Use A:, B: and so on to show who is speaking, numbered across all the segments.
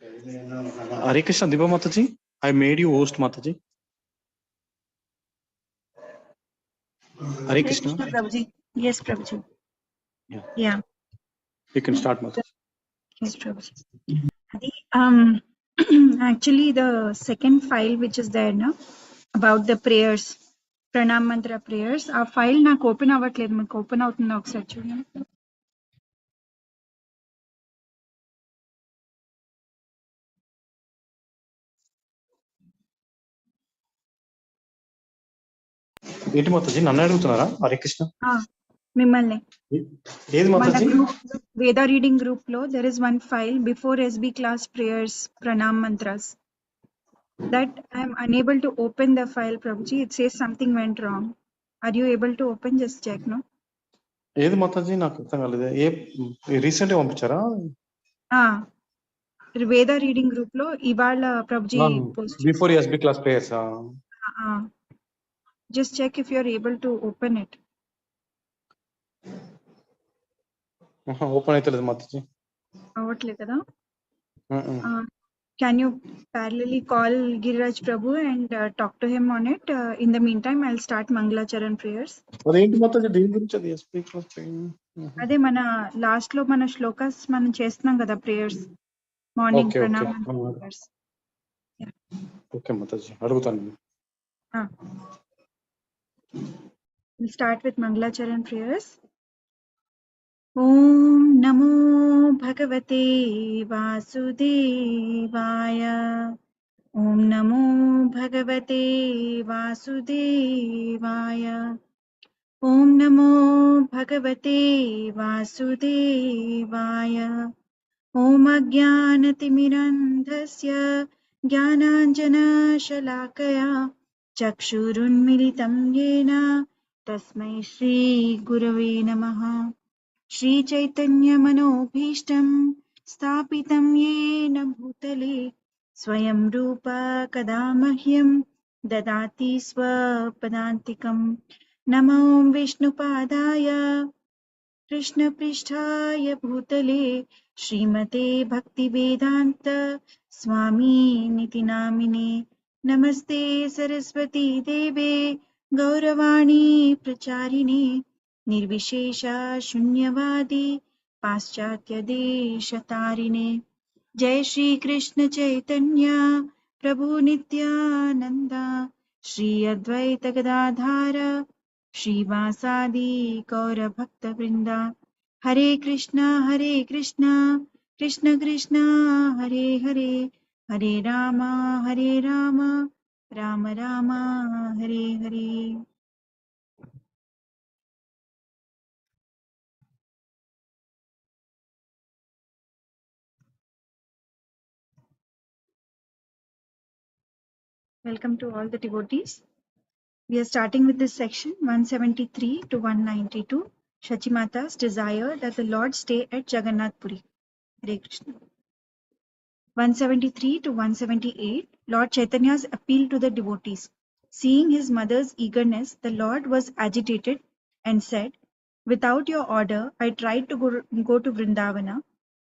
A: Hare Krishna Diva Mataji. I made you host Mataji. Hare Krishna.
B: Prabhuji. Yes, Prabhuji.
A: Yeah. You can start, Mataji.
B: Yes, Prabhuji. Actually, the second file which is there now about the prayers, Pranam Mantra prayers, ఆ file నాకు open అవ్వట్లేదు. మీకు open అవుతుందా ఒకసారి చూడండి.
A: ఏంటి మాతాజీ నన్ను అడుగుతున్నారా? హరే కృష్ణ
B: మిమ్మల్ని
A: ఏది మాతాజీ?
B: వేద రీడింగ్ గ్రూప్ లో there is one file before SB class prayers Pranam mantras that I am unable to open the file, Prabhuji. It says something went wrong. Are you able to open? Just check, no?
A: ఏది మాతాజీ నాకు అర్థం కాలేదు. Recent గా పంపించారా?
B: వేద reading group లో ఇవాళ Prabhuji post
A: before SB class prayers.
B: just check if you are able to open it.
A: Open అయితలేదు మాతాజీ.
B: అవట్లేదు కదా? Can you parallelly call Giriraj Prabhu and talk to him on it? In the meantime, I'll start Mangalacharan prayers.
A: అదేంటి మాతాజీ దేని గురించి అది SB class prayer?
B: అదే మన last లో మన శ్లోకాస్ మనం చేస్తున్నాం కదా prayers morning pranama prayers.
A: Okay Mataji అడుగుతాను.
B: We'll start with Mangalacharan prayers. Om Namo Bhagavate Vasudevaya. Om Namo Bhagavate Vasudevaya. Om Namo Bhagavate Vasudevaya. Om Ajnanatimirandhasya Jnananjanashalakaya Chakshurunmilitam Yena Tasmai Shri Gurave Namaha. Shri Chaitanya Manobhishtam Sthapitam Yena Bhutale Swayam Rupa Kadamahyam Dadati Swapadantikam. Namo Vishnupadaya Krishna Pristhaya Bhutale Srimate Bhaktivedanta Swami Niti Namine. Namaste Saraswati Deve Gauravani Pracharine Nirvishesha Shunyavadi Paschatya Deshatarine. Jai Shri Krishna Chaitanya Prabhu Nityananda Shri Advaita Gadadhara Shri Vasadi Gaura Bhakta Vrinda. Hare Krishna Krishna Krishna Hare Hare Hare Rama Rama Rama Hare Hare. Welcome to all the devotees. We are starting with this section 173 to 192. Shachimata's desire that the Lord stay at Jagannath Puri. Hare Krishna. 173 to 178. Lord Chaitanya's appeal to the devotees. Seeing his mother's eagerness, the Lord was agitated and said, "Without your order, I tried to go to Vrindavana,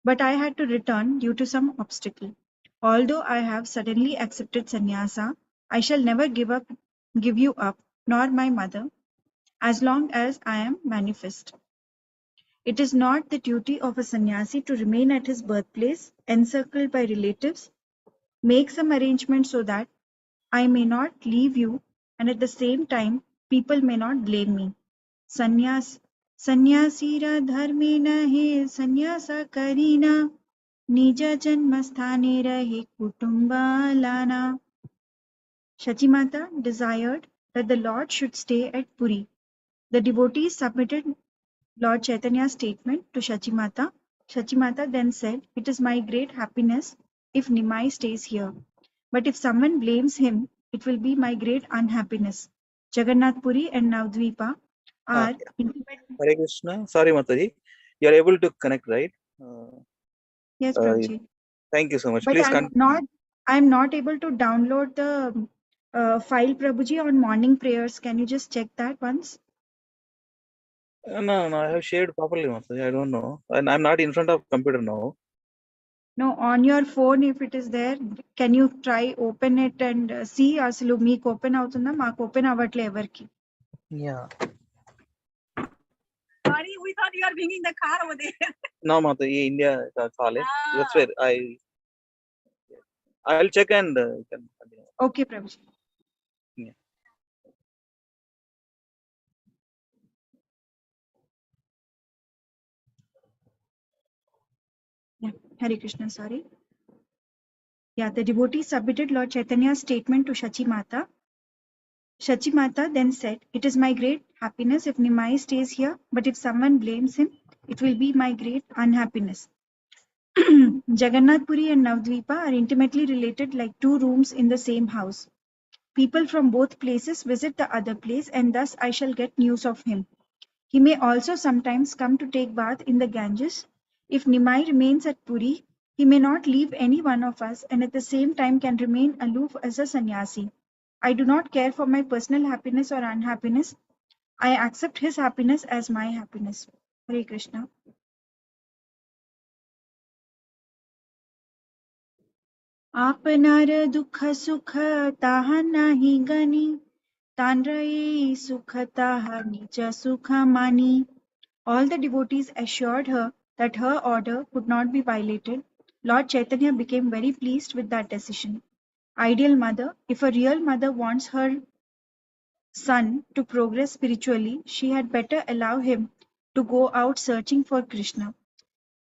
B: but I had to return due to some obstacle. Although I have suddenly accepted sannyasa, I shall never give you up, nor my mother, as long as I am manifest. It is not the duty of a sannyasi to remain at his birthplace, encircled by relatives. Make some arrangement so that I may not leave you, and at the same time, people may not blame me. Sannyasira dharmena he sannyasa karina, nija janmasthane rahe kutumbalana." Shachimata desired that the Lord should stay at Puri. The devotees submitted Lord Chaitanya's statement to Shachimata. Shachimata then said, "It is my great happiness if Nimai stays here. But if someone blames him, it will be my great unhappiness. Jagannath Puri and Navdvipa are intimate."
C: Hare Krishna. Sorry, Mataji. You are able to connect, right?
B: Yes, Prabhuji.
C: Thank you so much.
B: But
C: Please
B: I'm not able to download the file, Prabhuji, on morning prayers. Can you just check that once?
C: No, I have shared properly, Mataji. I don't know. And I'm not in front of computer now.
B: No, on your phone, if it is there, can you try open it and see? Asalu meeku open avutunda, maaku open avatle everki.
C: Yeah.
D: Sorry, we thought you are bringing the car over there.
C: No, Mataji, India college. That's where I'll check and you can continue.
B: Okay, Prabhuji.
C: Yeah.
B: Yeah, Hare Krishna, sorry. Yeah, the devotee submitted Lord Chaitanya's statement to Shachi Mata. Shachi Mata then said, "It is my great happiness if Nimai stays here, but if someone blames him, it will be my great unhappiness." Jagannath Puri and Navdvipa are intimately related like two rooms in the same house. People from both places visit the other place, and thus I shall get news of him. He may also sometimes come to take bath in the Ganges. If Nimai remains at Puri, he may not leave any one of us, and at the same time can remain aloof as a sannyasi. I do not care for my personal happiness or unhappiness. I accept his happiness as my happiness. Hare Krishna. आपनार दुख सुख ताहा नाही गनी, तान रहे सुख ताहा निज सुख मानी. All the devotees assured her that her order would not be violated. Lord Chaitanya became very pleased with that decision. Ideal mother, if a real mother wants her son to progress spiritually, she had better allow him to go out searching for Krishna.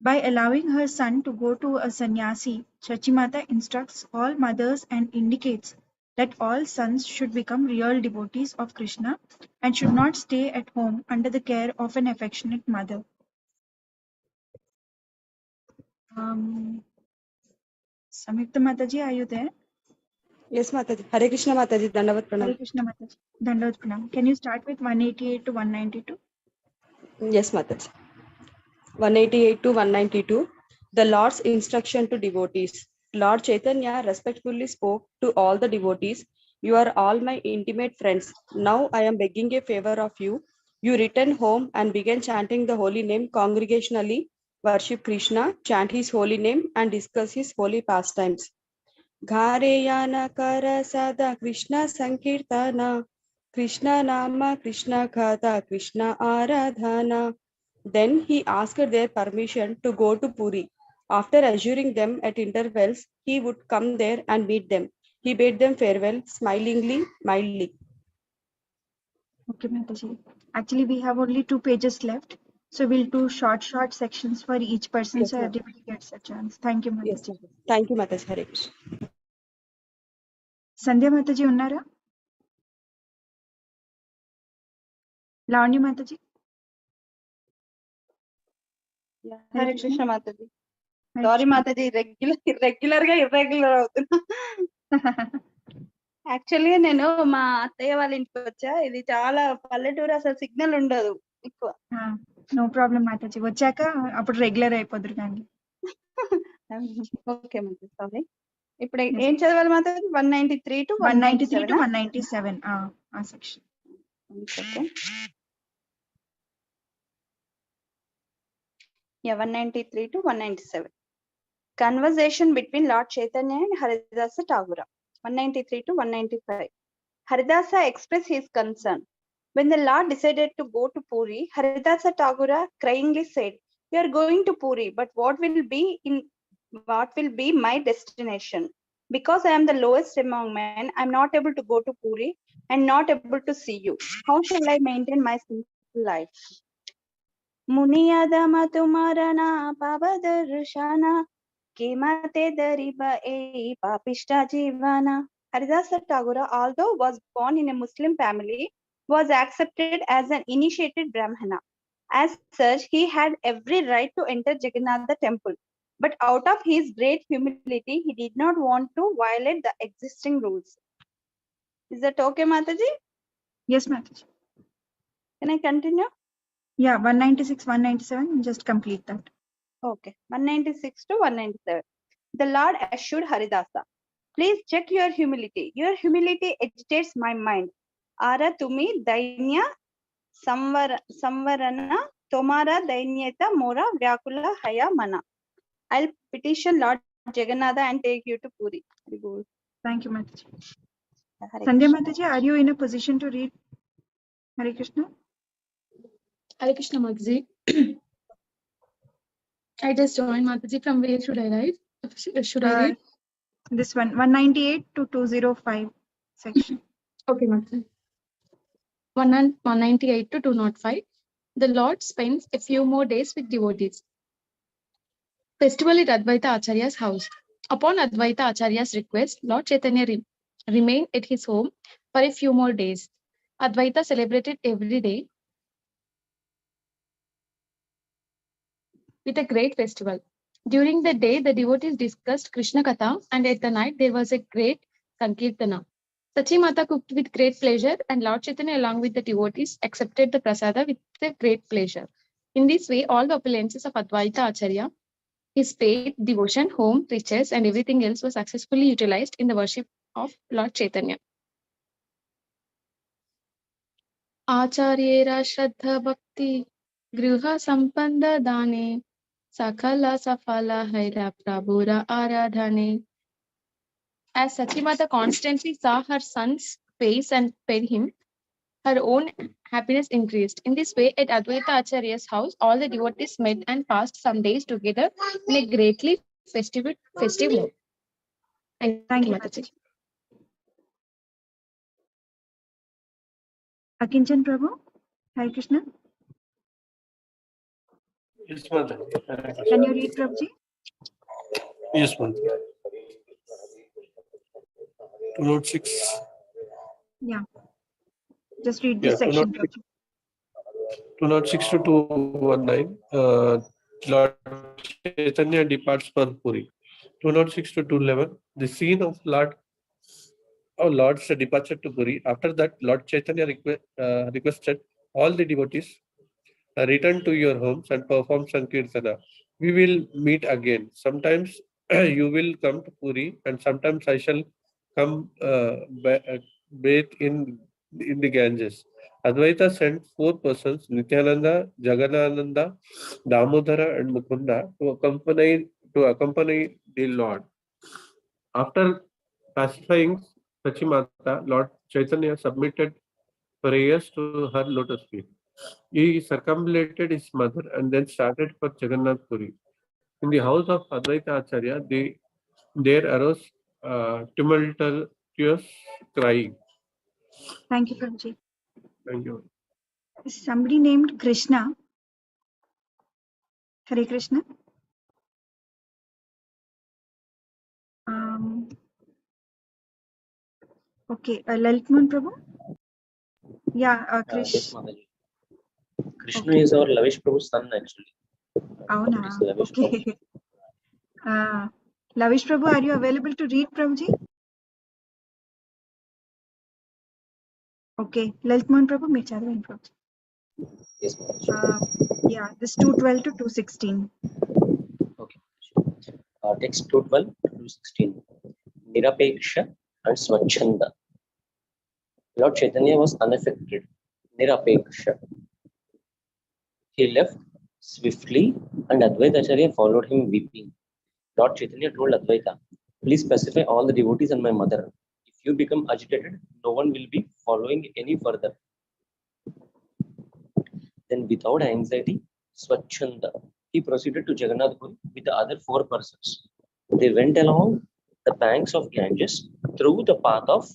B: By allowing her son to go to a sannyasi, Chachimata instructs all mothers and indicates that all sons should become real devotees of Krishna and should not stay at home under the care of an affectionate mother. Samyukta Mataji, are you there?
E: Yes, Mataji. Hare Krishna Mataji. Dandavat
B: Hare
E: Pranam.
B: Krishna Mataji. Dandavat Pranam. Can you start with 188 to 192?
E: Yes, Mataji. 188 to 192. The Lord's instruction to devotees. Lord Chaitanya respectfully spoke to all the devotees. You are all my intimate friends. Now I am begging a favor of you. You return home and begin chanting the holy name congregationally. Worship Krishna, chant his holy name, and discuss his holy pastimes. Ghareyana kara sada Krishna sankirtana, Krishna nama Krishna kata Krishna aradhana. Then he asked their permission to go to Puri. After assuring them at intervals he would come there and meet them. He bade them farewell, smilingly, mildly.
B: Okay, Mataji. Actually, we have only 2 pages left. So we'll do short sections for each person
E: Yes,
B: so
E: ma'am.
B: everybody gets a chance. Thank you,
E: Yes,
B: Mataji.
E: ma'am. Thank you, Mataji. Hare Krishna.
B: Sandhya Mataji unnara? Lavanya Mataji?
F: Yeah,
B: Hare
F: Hare
B: Krishna.
F: Krishna Mataji.
B: Hare
F: Sorry
B: Krishna.
F: Mataji, regular గా irregular అవుతున్నా. Actually నేను మా అత్తయ్య వాళ్ళ ఇంటికి వచ్చా. ఇది చాలా పల్లెటూరు, అసలు సిగ్నల్ ఉండదు ఎక్కువ.
B: నో ప్రాబ్లం మాతాజీ, వచ్చాక అప్పుడు రెగ్యులర్ అయిపోదురు కానీ.
F: Okay Mataji, sorry. ఇప్పుడు ఏం చదవాలి మాతాజీ? 193 to
B: 193 to 197 ఆ section.
F: Okay. Yeah, 193 to 197. Conversation between Lord Chaitanya and Haridasa Tagore. 193 to 195. Haridasa expressed his concern. When the Lord decided to go to Puri, Haridasa Tagore cryingly said, "We are going to Puri, but what will be my destination? Because I am the lowest among men, I am not able to go to Puri and not able to see you. How shall I maintain my simple life? Muniyadama tumarana pavadarshana Kemate dariba e papishta jivana. Haridasa Tagore, although was born in a Muslim family, was accepted as an initiated Brahmana. As such, he had every right to enter Jagannath temple. But out of his great humility, he did not want to violate the existing rules. Is that okay, Mataji?
B: Yes, Mataji.
F: Can I continue?
B: Yeah, 196, 197, just complete that.
F: Okay, 196 to 197. The Lord assured Haridasa, "Please check your humility. Your humility agitates my mind. Ara tumi dainya samvarana tomara dainyeta mora vyakula haya mana." I'll petition Lord Jagannatha and take you to Puri. Very good.
B: Thank you, Mataji.
F: Hare
B: Sandhya
F: Krishna.
B: Mataji, are you in a position to read Hare Krishna?
G: Hare Krishna Mataji. I just joined Mataji. From where should I write? Should I read?
B: This one, 198 to 205 section.
G: Okay, Mataji. 198 to 205. The Lord spends a few more days with devotees. Festival at Advaita Acharya's house. Upon Advaita Acharya's request, Lord Chaitanya remained at his home for a few more days. Advaita celebrated every day with a great festival. During the day, the devotees discussed Krishna Katha, and at the night, there was a great Sankirtana. Sachi Mata cooked with great pleasure, and Lord Chaitanya, along with the devotees, accepted the prasada with a great pleasure. In this way, all the opulences of Advaita Acharya, his faith, devotion, home, riches, and everything else was successfully utilized in the worship of Lord Chaitanya. Acharyera Shraddha Bhakti Griha Sampanda Dane Sakala Safala Haira Prabhura Aradhane. As Sachimata constantly saw her son's face and fed him, her own happiness increased. In this way, at Advaita Acharya's house, all the devotees met and passed some days together in a greatly festive mood. Thank you, Mataji.
B: Akinchan Prabhu, Hare Krishna.
H: Yes, Mother.
B: Can you read, Prabhuji?
H: Yes, Mother. 206.
B: Yeah. Just read this section, Prabhuji.
H: 206 to 219. Lord Chaitanya departs for Puri. 206 to 211. The scene of Lord's departure to Puri. After that, Lord Chaitanya requested all the devotees return to your homes and perform Sankirtana. We will meet again. Sometimes you will come to Puri, and sometimes I shall come bathe in the Ganges. Advaita sent 4 persons, Nityananda, Jagannananda, Damodara, and Mukunda, to accompany the Lord. After pacifying Sachimata, Lord Chaitanya submitted prayers to her lotus feet. He circumambulated his mother and then started for Jagannath Puri. In the house of Advaita Acharya, there arose tumultuous crying.
B: Thank you, Prabhuji.
H: Thank you.
B: Is somebody named Krishna? Hare Krishna. Okay, Lalitman Prabhu? Yeah,
I: Yes,
B: Krish.
I: Mataji. Krishna is our Lavish Prabhu's son, actually.
B: Avuna.
I: He's Lavish
B: Okay. Lavish Prabhu, are you available to read, Prabhuji? Okay, Lalitman Prabhu, me chadavani, Prabhuji.
I: Yes, Mataji.
B: Yeah, this 212 to 216.
I: Okay. Text 212 to 216. Nirapeksha and Swachanda. Lord Chaitanya was unaffected. Nirapeksha. He left swiftly, and Advaita Acharya followed him weeping. Lord Chaitanya told Advaita, please specify all the devotees and my mother. If you become agitated, no one will be following any further. Then without anxiety, Swachanda, he proceeded to Jagannath Puri with the other 4 persons. They went along the banks of Ganges through the path of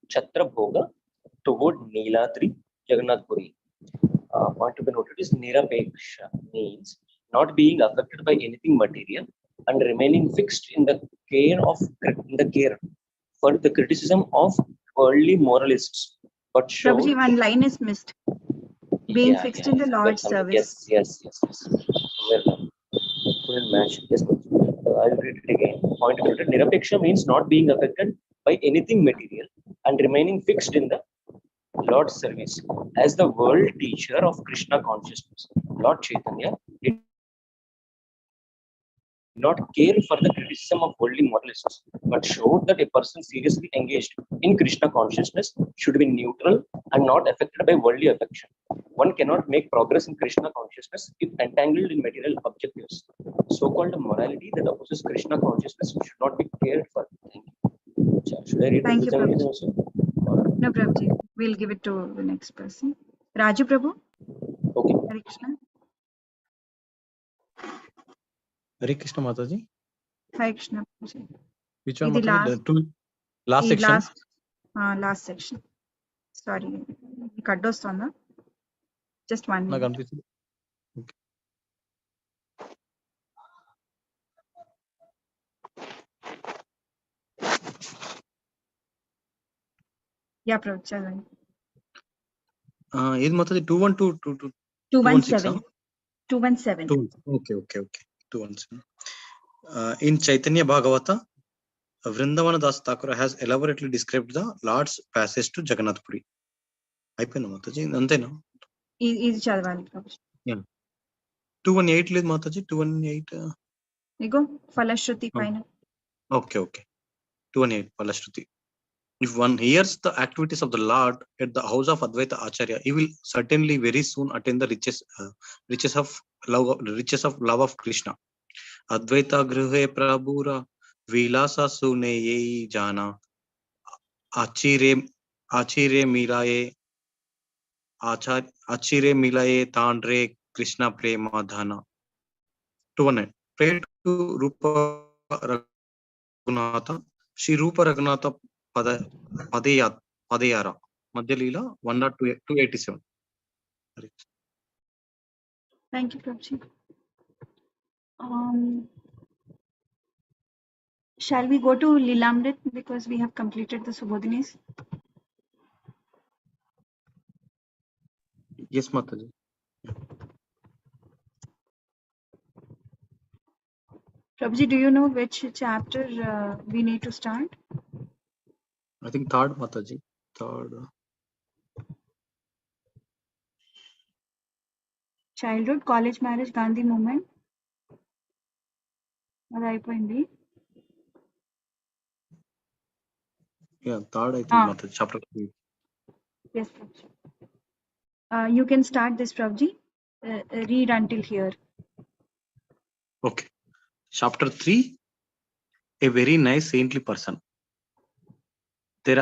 I: Chatrabhoga toward Neelatri, Jagannath Puri. Point to be noted is Nirapeksha, means not being affected by anything material and remaining fixed in the care for the criticism of worldly moralists, but showed
B: Prabhuji, one line is missed. Being fixed in the Lord's service.
I: Yes. Well done. Couldn't match. Yes, I'll read it again. Point to be noted. Nirapeksha means not being affected by anything material and remaining fixed in the Lord's service. As the world teacher of Krishna consciousness, Lord Chaitanya did not care for the criticism of worldly moralists, but showed that a person seriously engaged in Krishna consciousness should be neutral and not affected by worldly affection. One cannot make progress in Krishna consciousness if entangled in material objectives. So-called morality that opposes Krishna consciousness should not be cared for. Thank you. Should I read
B: Thank
I: the
B: you,
I: Prabhuji
B: Prabhuji.
I: also?
B: No, Prabhuji. We'll give it to the next person. Raju Prabhu.
I: Okay.
B: Hare Krishna.
A: Hare Krishna Mataji.
B: Hare Krishna, Prabhuji.
A: Which one
B: ఇది
A: Mataji?
B: last-
A: Last
B: ఈ
A: section.
B: Last section. Sorry, మీకు అడ్డొస్తుందా? Just one.
A: నాకు అనిపిస్తుంది.
B: Yeah ప్రభు, చదవండి.
A: ఏది Mataji? 212
B: 217. 217.
A: Okay. 217. In Chaitanya Bhagavata, Vrindavana Das Thakur has elaborately described the Lord's passage to Jagannath Puri. అయిపోయిందా Mataji? అంతేనా?
B: ఇది చదవాలి ప్రభు.
A: 218 లేదు Mataji? 218.
B: ఇగో ఫలశ్రుతి పైన.
A: Okay. 218 Falashruti. If one hears the activities of the Lord at the house of Advaita Acharya, he will certainly very soon attain the riches of love of Krishna. Advaita Grihe Prabhura Vilasa Sune Ye Jana Achire Milaye Tandre Krishna Prema Dhana. 219. Pray to Rupa Raghunatha. Shri Rupa Raghunatha Padayara. Madhya Leela 1.287.
B: Thank you, Prabhuji. Shall we go to Lilamrit because we have completed the Subodhinis?
A: Yes, Mataji.
B: Prabhuji, do you know which chapter we need to start?
A: I think third, Mataji. Third.
B: Childhood, college, marriage, Gandhi movement. అది అయిపోయింది.
A: Yeah, third, I think, Mataji. Chapter 3.
B: Yes, Prabhuji. You can start this, Prabhuji. Read until here.
A: Okay. Chapter 3. A very nice saintly person. There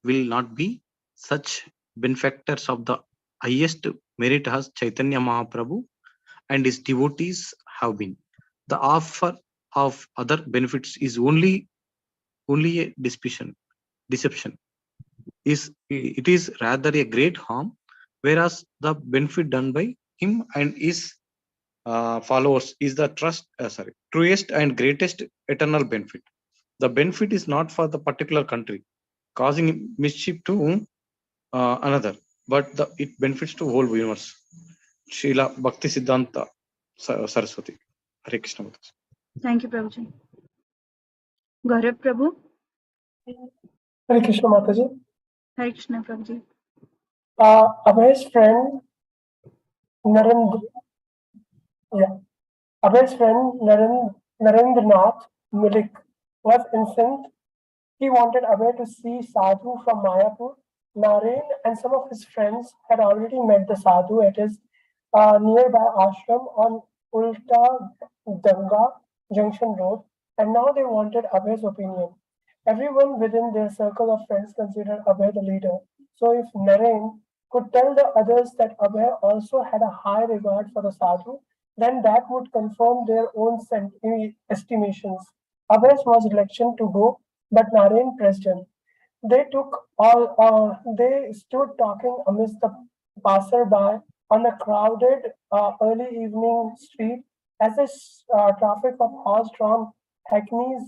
A: will not be such benefactors of the highest merit as Chaitanya Mahaprabhu and his devotees have been. The offer of other benefits is only a deception. It is rather a great harm, whereas the benefit done by him and his followers is the truest and greatest eternal benefit. The benefit is not for the particular country, causing mischief to another, but it benefits to whole universe. Srila Bhakti Siddhanta Saraswati. Hare Krishna.
B: Thank you, Prabhuji. Gaurav Prabhu.
J: Hare Krishna Mataji.
B: Hare Krishna, Prabhuji.
J: Abhay's friend Narendranath Milik was incensed. He wanted Abhay to see Sadhu from Mayapur. Naren and some of his friends had already met the Sadhu at his nearby ashram on Ulta Ganga Junction Road, and now they wanted Abhay's opinion. Everyone within their circle of friends considered Abhay the leader. So if Naren could tell the others that Abhay also had a high regard for the Sadhu, then that would confirm their own estimations. Abhay was reluctant to go, but Naren pressed him. They stood talking amidst the passerby on a crowded early evening street as the traffic of horse-drawn hackneys,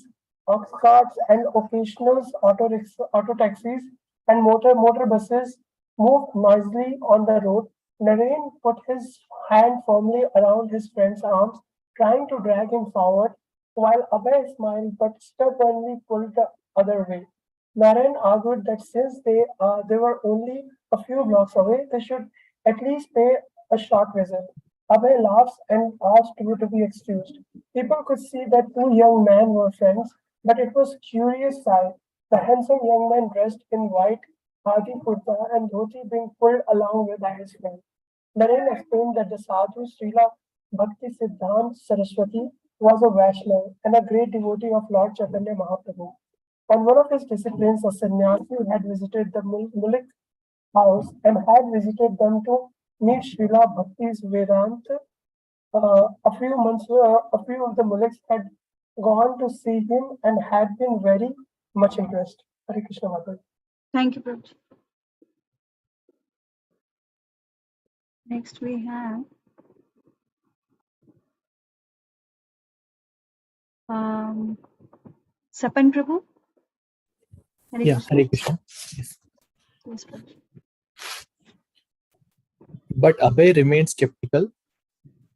J: ox carts, and occasional auto taxis and motor buses moved noisily on the road. Naren put his hand firmly around his friend's arms, trying to drag him forward, while Abhay smiled but stubbornly pulled the other way. Naren argued that since they were only a few blocks away, they should at least pay a short visit. Abhay laughs and asks to be excused. People could see that two young men were friends, but it was curious sight. The handsome young man dressed in white khadi kurta and dhoti being pulled along with by his friend. Naren explained that the sadhu Srila Bhakti Siddhant Saraswati was a Vaishnav and a great devotee of Lord Chaitanya Mahaprabhu. On one of his disciplines, a sannyasi had visited the Mulik house and had visited them to meet Srila Bhakti's Vedant. A few of the Muliks had gone to see him and had been very much impressed. Hare Krishna Mataji.
B: Thank you, Prabhuji. Next we have Sapan Prabhu. Hare
K: Yeah,
B: Krishna.
K: Hare Krishna. Yes.
B: Yes, Prabhuji.
K: But Abhay remained skeptical.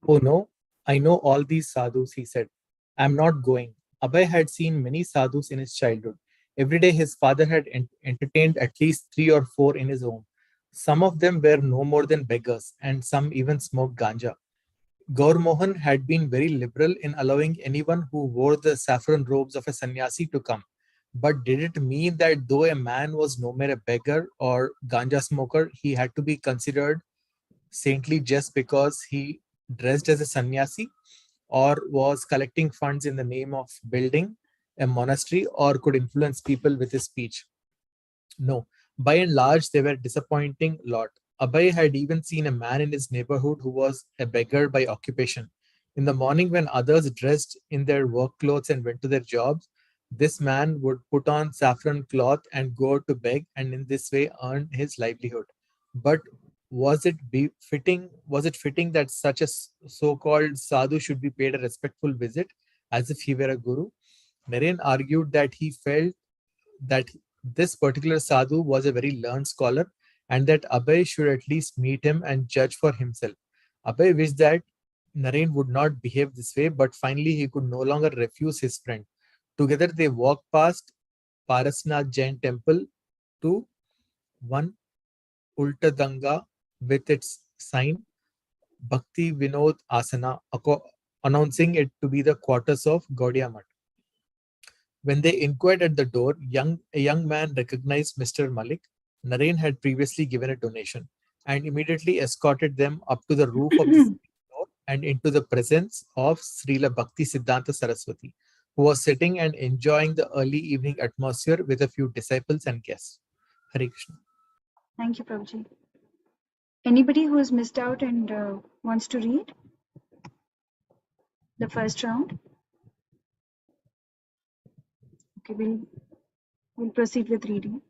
K: Oh no, I know all these sadhus, he said. I'm not going. Abhay had seen many sadhus in his childhood. Every day his father had entertained at least 3 or 4 in his home. Some of them were no more than beggars, and some even smoked ganja. Gaur Mohan had been very liberal in allowing anyone who wore the saffron robes of a sannyasi to come. But did it mean that though a man was no more a beggar or ganja smoker, he had to be considered saintly just because he dressed as a sannyasi or was collecting funds in the name of building a monastery or could influence people with his speech? No, by and large, they were disappointing lot. Abhay had even seen a man in his neighborhood who was a beggar by occupation. In the morning, when others dressed in their work clothes and went to their jobs, this man would put on saffron cloth and go to beg, and in this way earn his livelihood. But was it fitting that such a so-called sadhu should be paid a respectful visit as if he were a guru? Naren argued that he felt that this particular sadhu was a very learned scholar and that Abhay should at least meet him and judge for himself. Abhay wished that Naren would not behave this way, but finally he could no longer refuse his friend. Together they walked past Parasnath Jain temple to one Ultadanga with its sign Bhakti Vinod Asana, announcing it to be the quarters of Gaudiya Math. When they inquired at the door, a young man recognized Mr. Malik. Naren had previously given a donation and immediately escorted them up to the roof of the door and into the presence of Srila Bhakti Siddhanta Saraswati, who was sitting and enjoying the early evening atmosphere with a few disciples and guests. Hare Krishna.
B: Thank you, Prabhuji. Anybody who has missed out and wants to read the first round? Okay, we'll proceed with reading.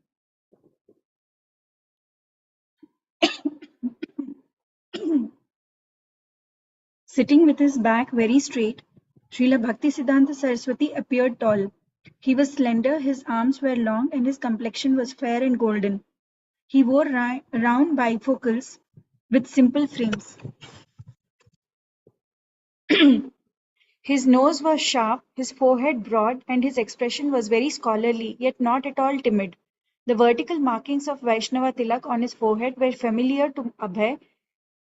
B: Sitting with his back very straight, Srila Bhaktisiddhanta Saraswati appeared tall. He was slender, his arms were long, and his complexion was fair and golden. He wore round bifocals with simple frames. His nose was sharp, his forehead broad, and his expression was very scholarly, yet not at all timid. The vertical markings of Vaishnava Tilak on his forehead were familiar to Abhay,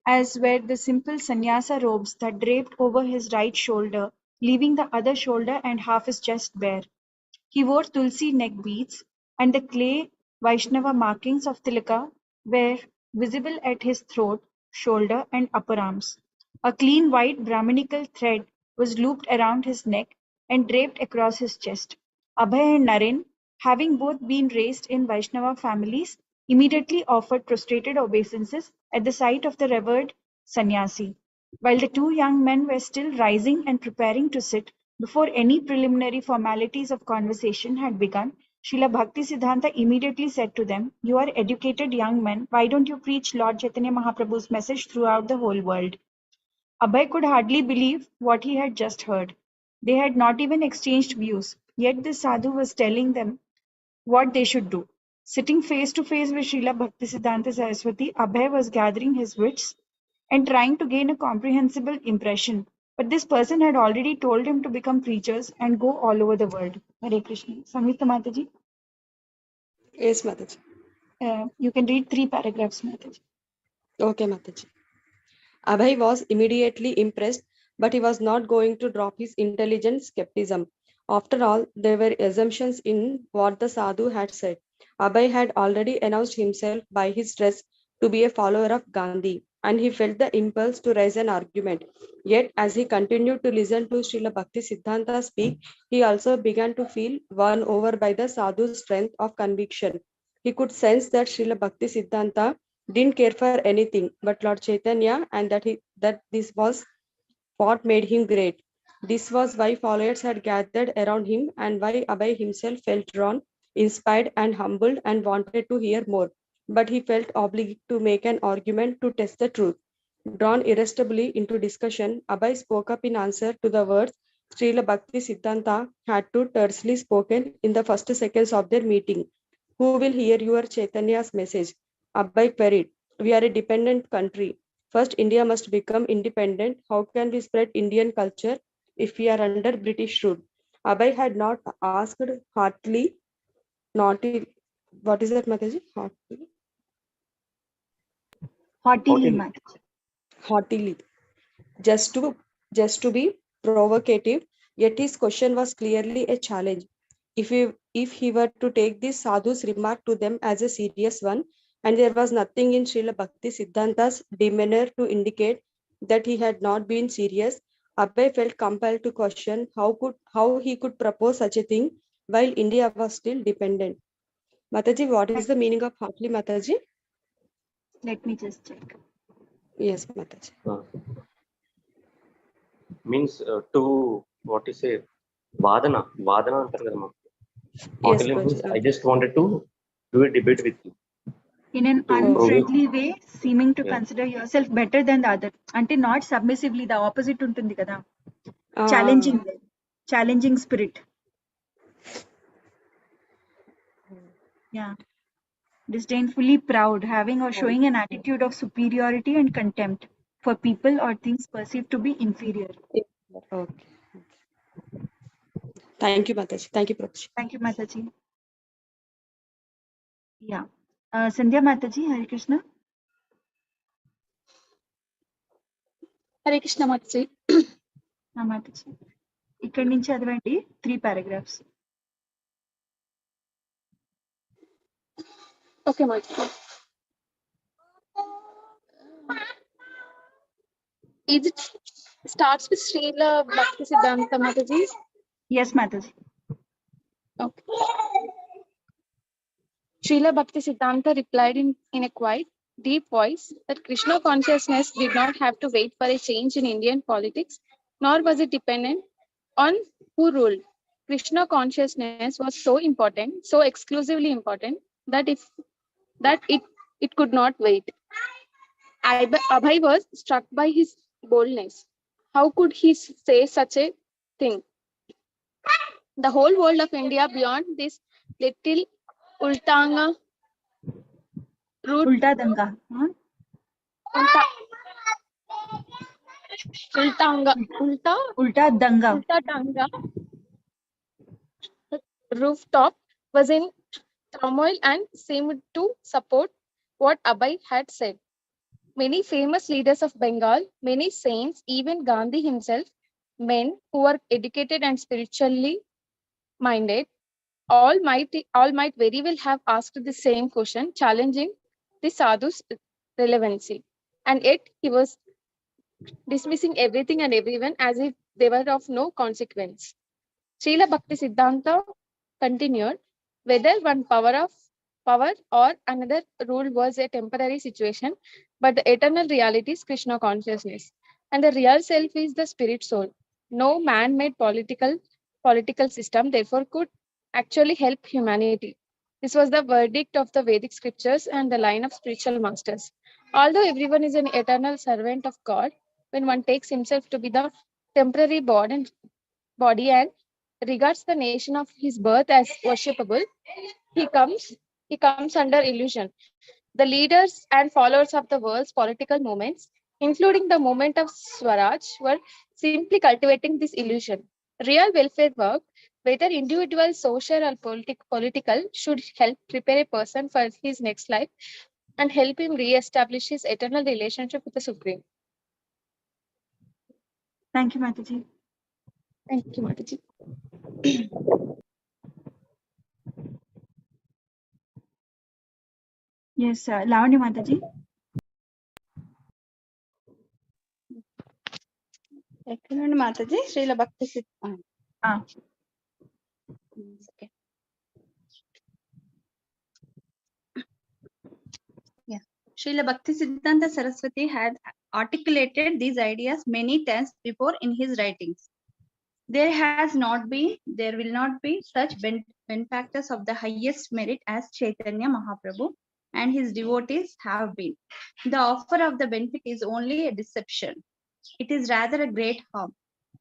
B: as were the simple sannyasa robes that draped over his right shoulder, leaving the other shoulder and half his chest bare. He wore tulsi neck beads, and the clay Vaishnava markings of Tilaka were visible at his throat, shoulder, and upper arms. A clean white Brahminical thread was looped around his neck and draped across his chest. Abhay and Naren, having both been raised in Vaishnava families, immediately offered prostrated obeisances at the sight of the revered sannyasi. While the two young men were still rising and preparing to sit, before any preliminary formalities of conversation had begun, Srila Bhaktisiddhanta immediately said to them, "You are educated young men, why don't you preach Lord Chaitanya Mahaprabhu's message throughout the whole world?" Abhay could hardly believe what he had just heard. They had not even exchanged views, yet this sadhu was telling them what they should do. Sitting face to face with Srila Bhaktisiddhanta Saraswati, Abhay was gathering his wits and trying to gain a comprehensible impression. But this person had already told him to become preachers and go all over the world. Hare Krishna. Samhita Mataji,
E: Yes, Mataji.
B: you can read 3 paragraphs, Mataji.
E: Okay, Mataji. Abhay was immediately impressed, but he was not going to drop his intelligent skepticism. After all, there were assumptions in what the sadhu had said. Abhay had already announced himself by his dress to be a follower of Gandhi, and he felt the impulse to raise an argument. Yet, as he continued to listen to Srila Bhakti Siddhanta speak, he also began to feel won over by the sadhu's strength of conviction. He could sense that Srila Bhakti Siddhanta didn't care for anything but Lord Chaitanya, and that this was what made him great. This was why followers had gathered around him and why Abhay himself felt drawn, inspired, and humbled and wanted to hear more. But he felt obligated to make an argument to test the truth. Drawn irresistibly into discussion, Abhay spoke up in answer to the words Srila Bhakti Siddhanta had too tersely spoken in the first seconds of their meeting. Who will hear your Chaitanya's message? Abhay queried. We are a dependent country. First, India must become independent. How can we spread Indian culture if we are under British rule? Abhay had not asked heartily, not what is that, Mataji?
B: Haughtily, Mataji.
E: Haughtily, just to just to be provocative. Yet his question was clearly a challenge. If he were to take this sadhu's remark to them as a serious one, and there was nothing in Srila Bhakti Siddhanta's demeanor to indicate that he had not been serious, Abhay felt compelled to question how he could propose such a thing while India was still dependent. Mataji, what is the meaning of heartily, Mataji?
B: Let me just check.
E: Yes, Mataji.
I: Means to what you say, vadana antaru kada ma'am.
E: Yes,
I: Heartily means
E: Prabhuji.
I: I just wanted to do a debate with you.
B: In an
I: To
B: unfriendly way, seeming to
I: Yeah.
B: consider yourself better than the other. Ante not submissively, the opposite ఉంటుంది కదా.
E: Ah,
B: Challenging spirit. Yeah. Disdainfully proud, having or showing an attitude of superiority and contempt for people or things perceived to be inferior.
E: Okay. Thank you, Mataji. Thank you, Prabhuji.
B: Thank you, Mataji. Yeah. Sandhya Mataji, Hare Krishna.
G: Hare Krishna Mataji.
B: Mataji. ఇక్కడి నుంచి చదవండి 3 paragraphs.
G: Okay, Mataji. Is it starts with Srila Bhakti Siddhanta Mataji?
B: Yes, Mataji.
G: Okay. Srila Bhakti Siddhanta replied in a quiet, deep voice that Krishna consciousness did not have to wait for a change in Indian politics, nor was it dependent on who ruled. Krishna consciousness was so important, so exclusively important, that it could not wait. Abhay was struck by his boldness. How could he say such a thing? The whole world of India beyond this little Ultanga route.
B: Ulta Danga. Huh? Ulta Danga.
G: Rooftop was in turmoil and seemed to support what Abhay had said. Many famous leaders of Bengal, many saints, even Gandhi himself, men who were educated and spiritually minded, all might very well have asked the same question, challenging the sadhu's relevancy. And yet he was dismissing everything and everyone as if they were of no consequence. Srila Bhakti Siddhanta continued, whether one power or another rule was a temporary situation, but the eternal reality is Krishna consciousness. And the real self is the spirit soul. No man-made political system, therefore, could actually help humanity. This was the verdict of the Vedic scriptures and the line of spiritual masters. Although everyone is an eternal servant of God, when one takes himself to be the temporary body and regards the nation of his birth as worshipable, he comes under illusion. The leaders and followers of the world's political movements, including the movement of Swaraj, were simply cultivating this illusion. Real welfare work, whether individual, social, or political, should help prepare a person for his next life and help him re-establish his eternal relationship with the Supreme.
B: Thank you, Mataji.
G: Thank you, Mataji.
B: Yes, Lavanya Mataji.
F: ఎక్కడండి మాతాజీ శ్రీల భక్తి Okay. Yeah. Srila Bhakti Siddhanta Saraswati had articulated these ideas many times before in his writings. There has not been, there will not be such benefactors of the highest merit as Chaitanya Mahaprabhu and his devotees have been. The offer of the benefit is only a deception. It is rather a great harm,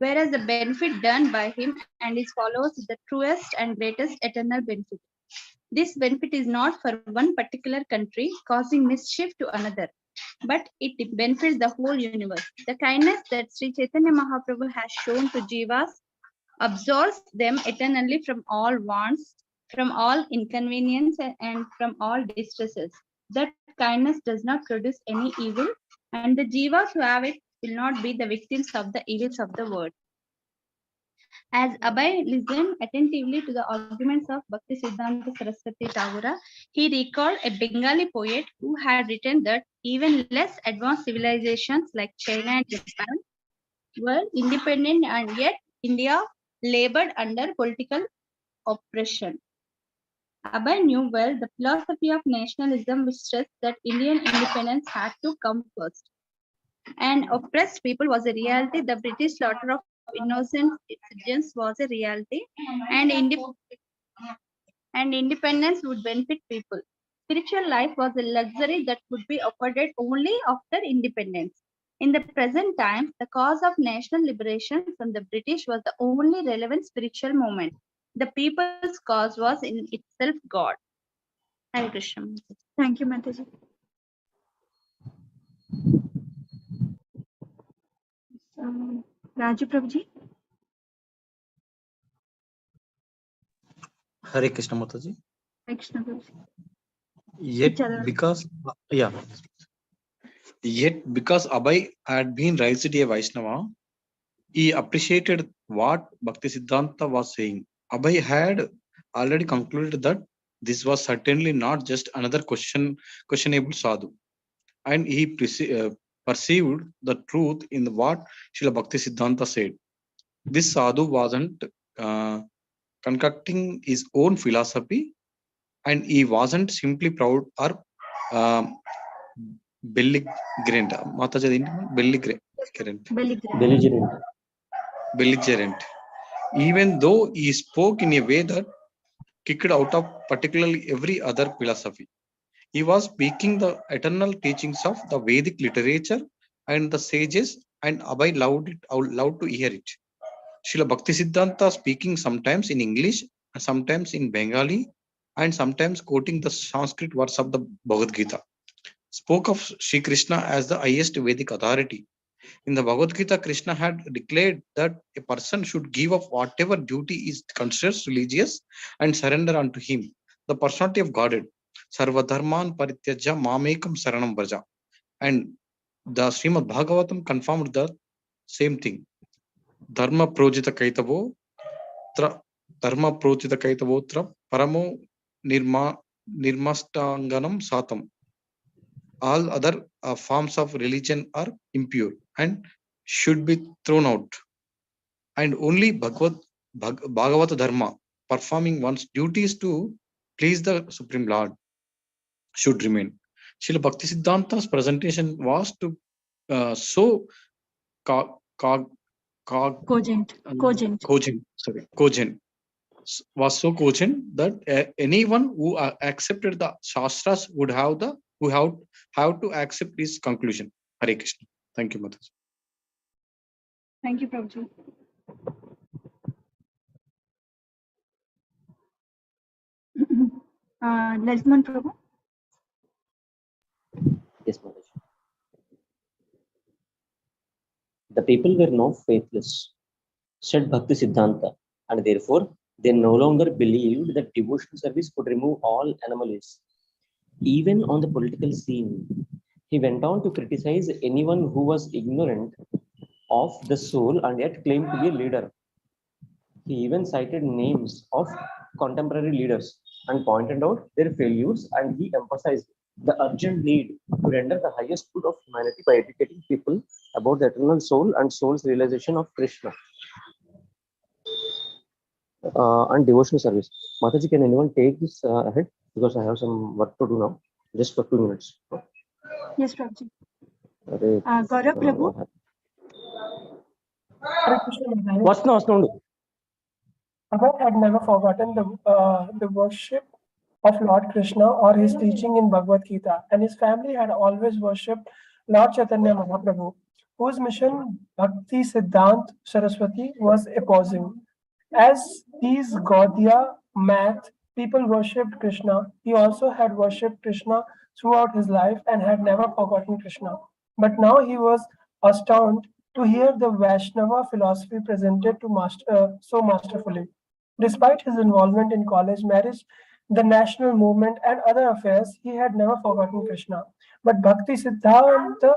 F: whereas the benefit done by him and his followers is the truest and greatest eternal benefit. This benefit is not for one particular country causing mischief to another, but it benefits the whole universe. The kindness that Sri Chaitanya Mahaprabhu has shown to jivas absolves them eternally from all wants, from all inconvenience, and from all distresses. That kindness does not produce any evil, and the jivas who have it will not be the victims of the evils of the world. As Abhay listened attentively to the arguments of Bhakti Siddhanta Saraswati Tagore, he recalled a Bengali poet who had written that even less advanced civilizations like China and Japan were independent, and yet India labored under political oppression. Abhay knew well the philosophy of nationalism, which stressed that Indian independence had to come first. And oppressed people was a reality. The British slaughter of innocent citizens was a reality, and independence would benefit people. Spiritual life was a luxury that could be afforded only after independence. In the present time, the cause of national liberation from the British was the only relevant spiritual movement. The people's cause was in itself God. Hare Krishna.
B: Thank you, Mataji. Raju Prabhuji.
A: Hare Krishna Mataji.
B: Hare Krishna Prabhuji.
A: Yet because Abhay had been raised a Vaishnava, he appreciated what Bhakti Siddhanta was saying. Abhay had already concluded that this was certainly not just another questionable sadhu, and he perceived the truth in what Srila Bhakti Siddhanta said. This sadhu wasn't concocting his own philosophy, and he wasn't simply proud or belligerent. Belligerent. Even though he spoke in a way that kicked out of particularly every other philosophy. He was speaking the eternal teachings of the Vedic literature and the sages, and Abhay loved to hear it. Srila Bhakti Siddhanta speaking sometimes in English, sometimes in Bengali, and sometimes quoting the Sanskrit words of the Bhagavad Gita, spoke of Sri Krishna as the highest Vedic authority. In the Bhagavad Gita, Krishna had declared that a person should give up whatever duty is considered religious and surrender unto him, the personality of Godhead. Sarva dharman parityaja mamekam saranam braja. And the Srimad Bhagavatam confirmed the same thing. Dharma projita kaitavo tra paramo nirmastanganam satam. All other forms of religion are impure and should be thrown out. And only Bhagavata Dharma, performing one's duties to please the Supreme Lord, should remain. Srila Bhakti Siddhanta's presentation was to so
B: cogent
A: was so cogent that anyone who accepted the shastras would have to accept his conclusion. Hare Krishna. Thank you, Mataji.
B: Thank you, Prabhuji. Lalitman Prabhu.
I: Yes, Mataji. The people were now faithless, said Bhakti Siddhanta, and therefore they no longer believed that devotional service could remove all anomalies. Even on the political scene, he went on to criticize anyone who was ignorant of the soul and yet claimed to be a leader. He even cited names of contemporary leaders and pointed out their failures, and he emphasized the urgent need to render the highest good of humanity by educating people about the eternal soul and soul's realization of Krishna and devotional service. Mataji, can anyone take this ahead? Because I have some work to do now, just for 2 minutes.
B: Yes, Prabhuji.
I: Are,
B: Gaurav Prabhu.
J: Hare Krishna, Maharaj.
I: What's
J: Abhay had never forgotten the worship of Lord Krishna or his teaching in Bhagavad Gita, and his family had always worshipped Lord Chaitanya Mahaprabhu, whose mission Bhakti Siddhant Saraswati was opposing. As these Gaudiya math people worshipped Krishna, he also had worshipped Krishna throughout his life and had never forgotten Krishna. But now he was astounded to hear the Vaishnava philosophy presented so masterfully. Despite his involvement in college, marriage, the national movement, and other affairs, he had never forgotten Krishna. But Bhakti Siddhanta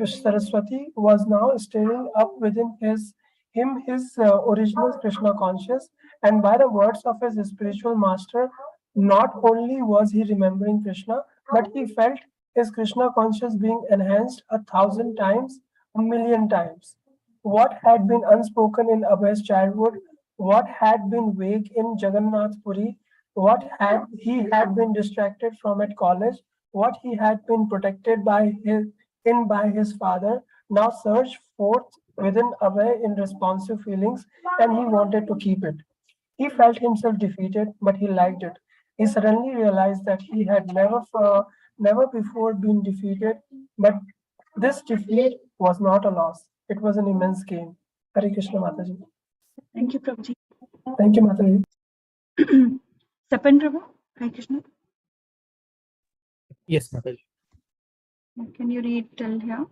J: Saraswati was now stirring up within his original Krishna conscious, and by the words of his spiritual master, not only was he remembering Krishna, but he felt his Krishna conscious being enhanced 1,000 times, 1,000,000 times. What had been unspoken in Abhay's childhood, what had been vague in Jagannath Puri, what had he had been distracted from at college, what he had been protected by his father, now surged forth within Abhay in responsive feelings, and he wanted to keep it. He felt himself defeated, but he liked it. He suddenly realized that he had never before been defeated, but this defeat was not a loss. It was an immense gain. Hare Krishna Mataji.
B: Thank you, Prabhuji.
J: Thank you, Mataji.
B: Sapan Prabhu, Hare Krishna.
K: Yes, Mataji.
B: Can you read till here?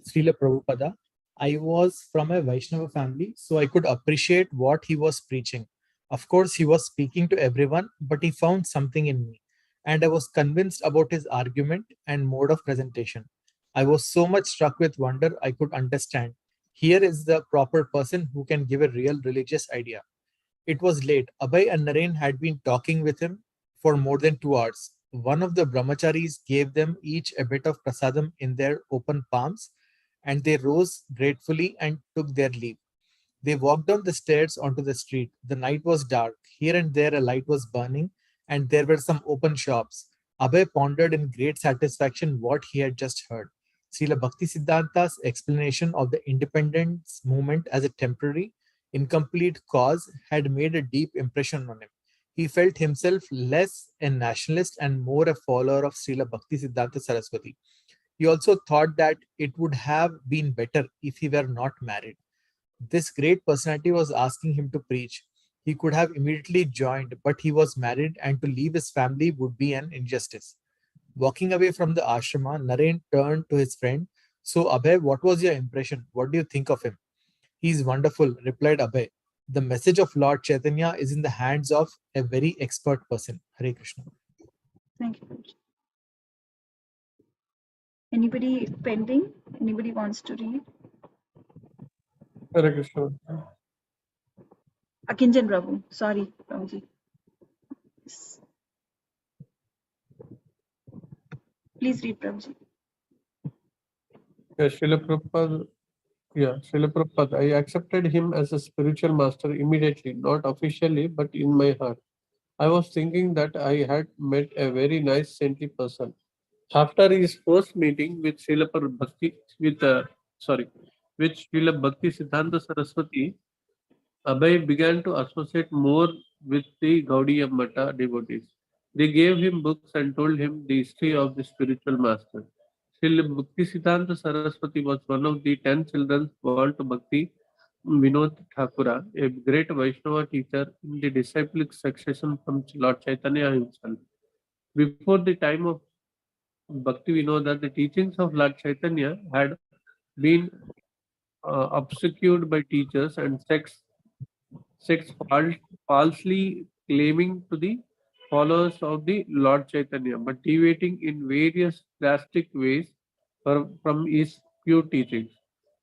K: Srila Prabhupada, I was from a Vaishnava family, so I could appreciate what he was preaching. Of course, he was speaking to everyone, but he found something in me, and I was convinced about his argument and mode of presentation. I was so much struck with wonder I could understand. Here is the proper person who can give a real religious idea. It was late. Abhay and Naren had been talking with him for more than 2 hours. One of the brahmacharis gave them each a bit of prasadam in their open palms, and they rose gratefully and took their leave. They walked down the stairs onto the street. The night was dark. Here and there a light was burning, and there were some open shops. Abhay pondered in great satisfaction what he had just heard. Srila Bhakti Siddhanta's explanation of the independence movement as a temporary, incomplete cause had made a deep impression on him. He felt himself less a nationalist and more a follower of Srila Bhakti Siddhanta Saraswati. He also thought that it would have been better if he were not married. This great personality was asking him to preach. He could have immediately joined, but he was married, and to leave his family would be an injustice. Walking away from the ashrama, Naren turned to his friend. So, Abhay, what was your impression? What do you think of him? He is wonderful, replied Abhay. The message of Lord Chaitanya is in the hands of a very expert person. Hare Krishna.
B: Thank you, Prabhuji. Anybody pending? Anybody wants to read?
H: Hare Krishna.
B: Akinjan Prabhu. Sorry, Prabhuji. Yes. Please read, Prabhuji.
H: Yeah, Srila Prabhupada, I accepted him as a spiritual master immediately, not officially, but in my heart. I was thinking that I had met a very nice saintly person. After his first meeting with with Srila Bhakti Siddhanta Saraswati, Abhay began to associate more with the Gaudiya Mata devotees. They gave him books and told him the history of the spiritual master. Srila Bhakti Siddhanta Saraswati was one of the 10 children born to Bhakti Vinod Thakura, a great Vaishnava teacher in the disciplic succession from Lord Chaitanya himself. Before the time of Bhakti Vinoda, the teachings of Lord Chaitanya had been obscured by teachers and falsely claiming to the followers of the Lord Chaitanya, but deviating in various drastic ways from his pure teachings.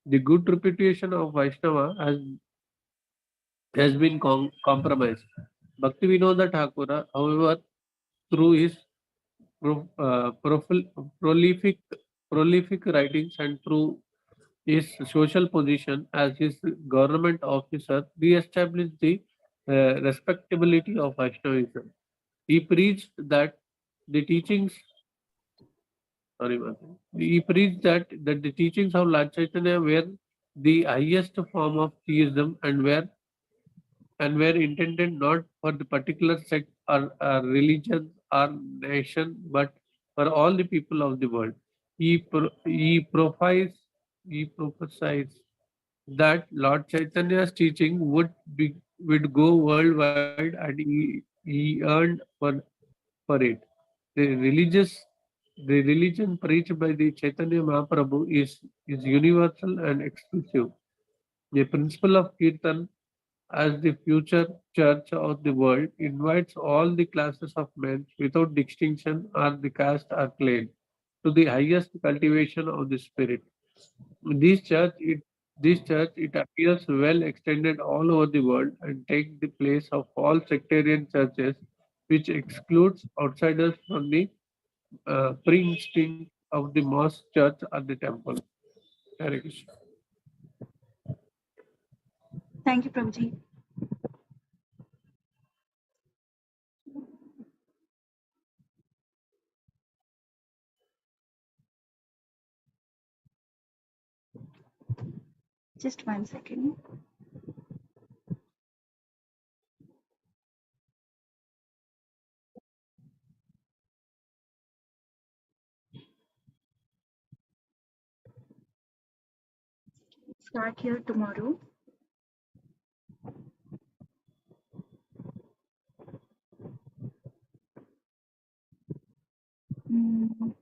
H: The good reputation of Vaishnava has been compromised. Bhaktivinoda Thakura, however, through his prolific writings and through his social position as his government officer, re-established the respectability of Vaishnavism. He preached that the teachings, he preached that the teachings of Lord Chaitanya were the highest form of theism and were intended not for the particular sect or religion or nation, but for all the people of the world. He prophesied that Lord Chaitanya's teaching would go worldwide, and he earned for it. The religious the religion preached by the Chaitanya Mahaprabhu is universal and exclusive. The principle of Kirtan as the future church of the world invites all the classes of men without distinction or the caste or claim to the highest cultivation of the spirit. This church, it appears well extended all over the world and takes the place of all sectarian churches, which excludes outsiders from the pre-instinct of the mosque, church, or the temple. Hare Krishna.
B: Thank you, Prabhuji. Just 1 second. Start here tomorrow. Mm.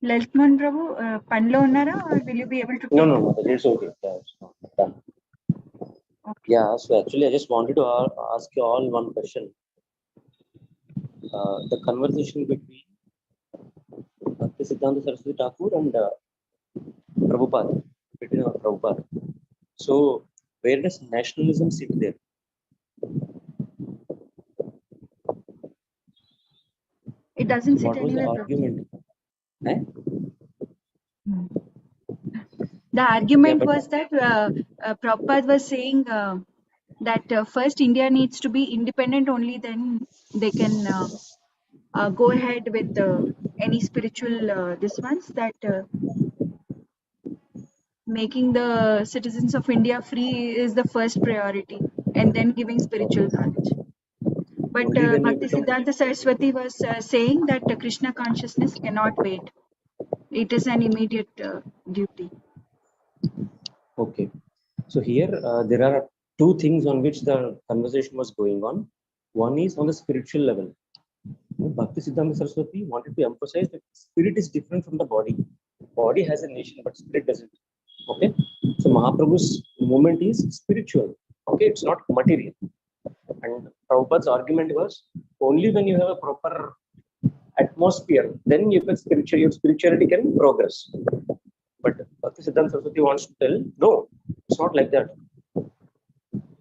B: Laltman Prabhu, panlo unnara, or will you be able to take?
I: No, it's okay. Yeah, it's done.
B: Okay.
I: Yeah, so actually, I just wanted to ask you all one question. The conversation between Bhakti Siddhanta Saraswati Thakur and Prabhupada, between Prabhupada. So, where does nationalism sit there?
B: It doesn't sit
I: What was the
B: anywhere.
I: argument?
B: The argument
I: Yeah, but-
B: was that Prabhupada was saying that first India needs to be independent, only then they can go ahead with any spiritual this ones, that making the citizens of India free is the first priority, and then giving spiritual knowledge. But
I: Only when you
B: Bhakti
I: become-
B: Siddhanta Saraswati was saying that Krishna consciousness cannot wait. It is an immediate duty.
I: Okay. So here there are two things on which the conversation was going on. One is on the spiritual level. Bhakti Siddhanta Saraswati wanted to emphasize that spirit is different from the body. Body has a nation, but spirit doesn't. Okay. So Mahaprabhu's movement is spiritual. Okay, it's not material. And Prabhupada's argument was only when you have a proper atmosphere, then you can your spirituality can progress. But Bhakti Siddhanta Saraswati wants to tell, no, it's not like that.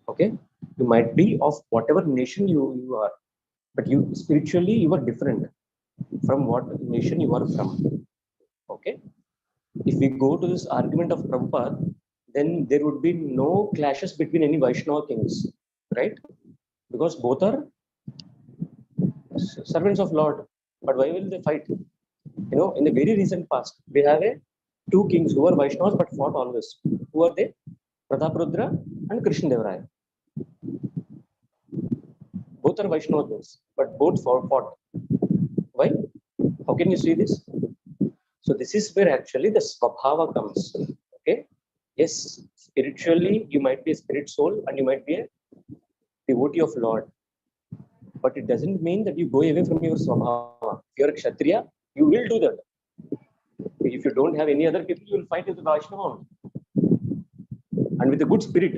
I: Okay, you might be of whatever nation you are, but you spiritually you are different from what nation you are from. Okay, if we go to this argument of Prabhupada, then there would be no clashes between any Vaishnava kings, right? Because both are servants of Lord. But why will they fight? You know, in the very recent past, we have two kings who are Vaishnavas but fought always. Who are they? Prataprudra and Krishna Devaraya. Both are Vaishnava kings, but both fought. Why? How can you see this? So this is where actually the Svabhava comes. Okay. Yes, spiritually, you might be a spirit soul and you might be a devotee of Lord. But it doesn't mean that you go away from your swabhava. If you're a Kshatriya, you will do that. If you don't have any other people, you will fight with the Vaishnava and with a good spirit.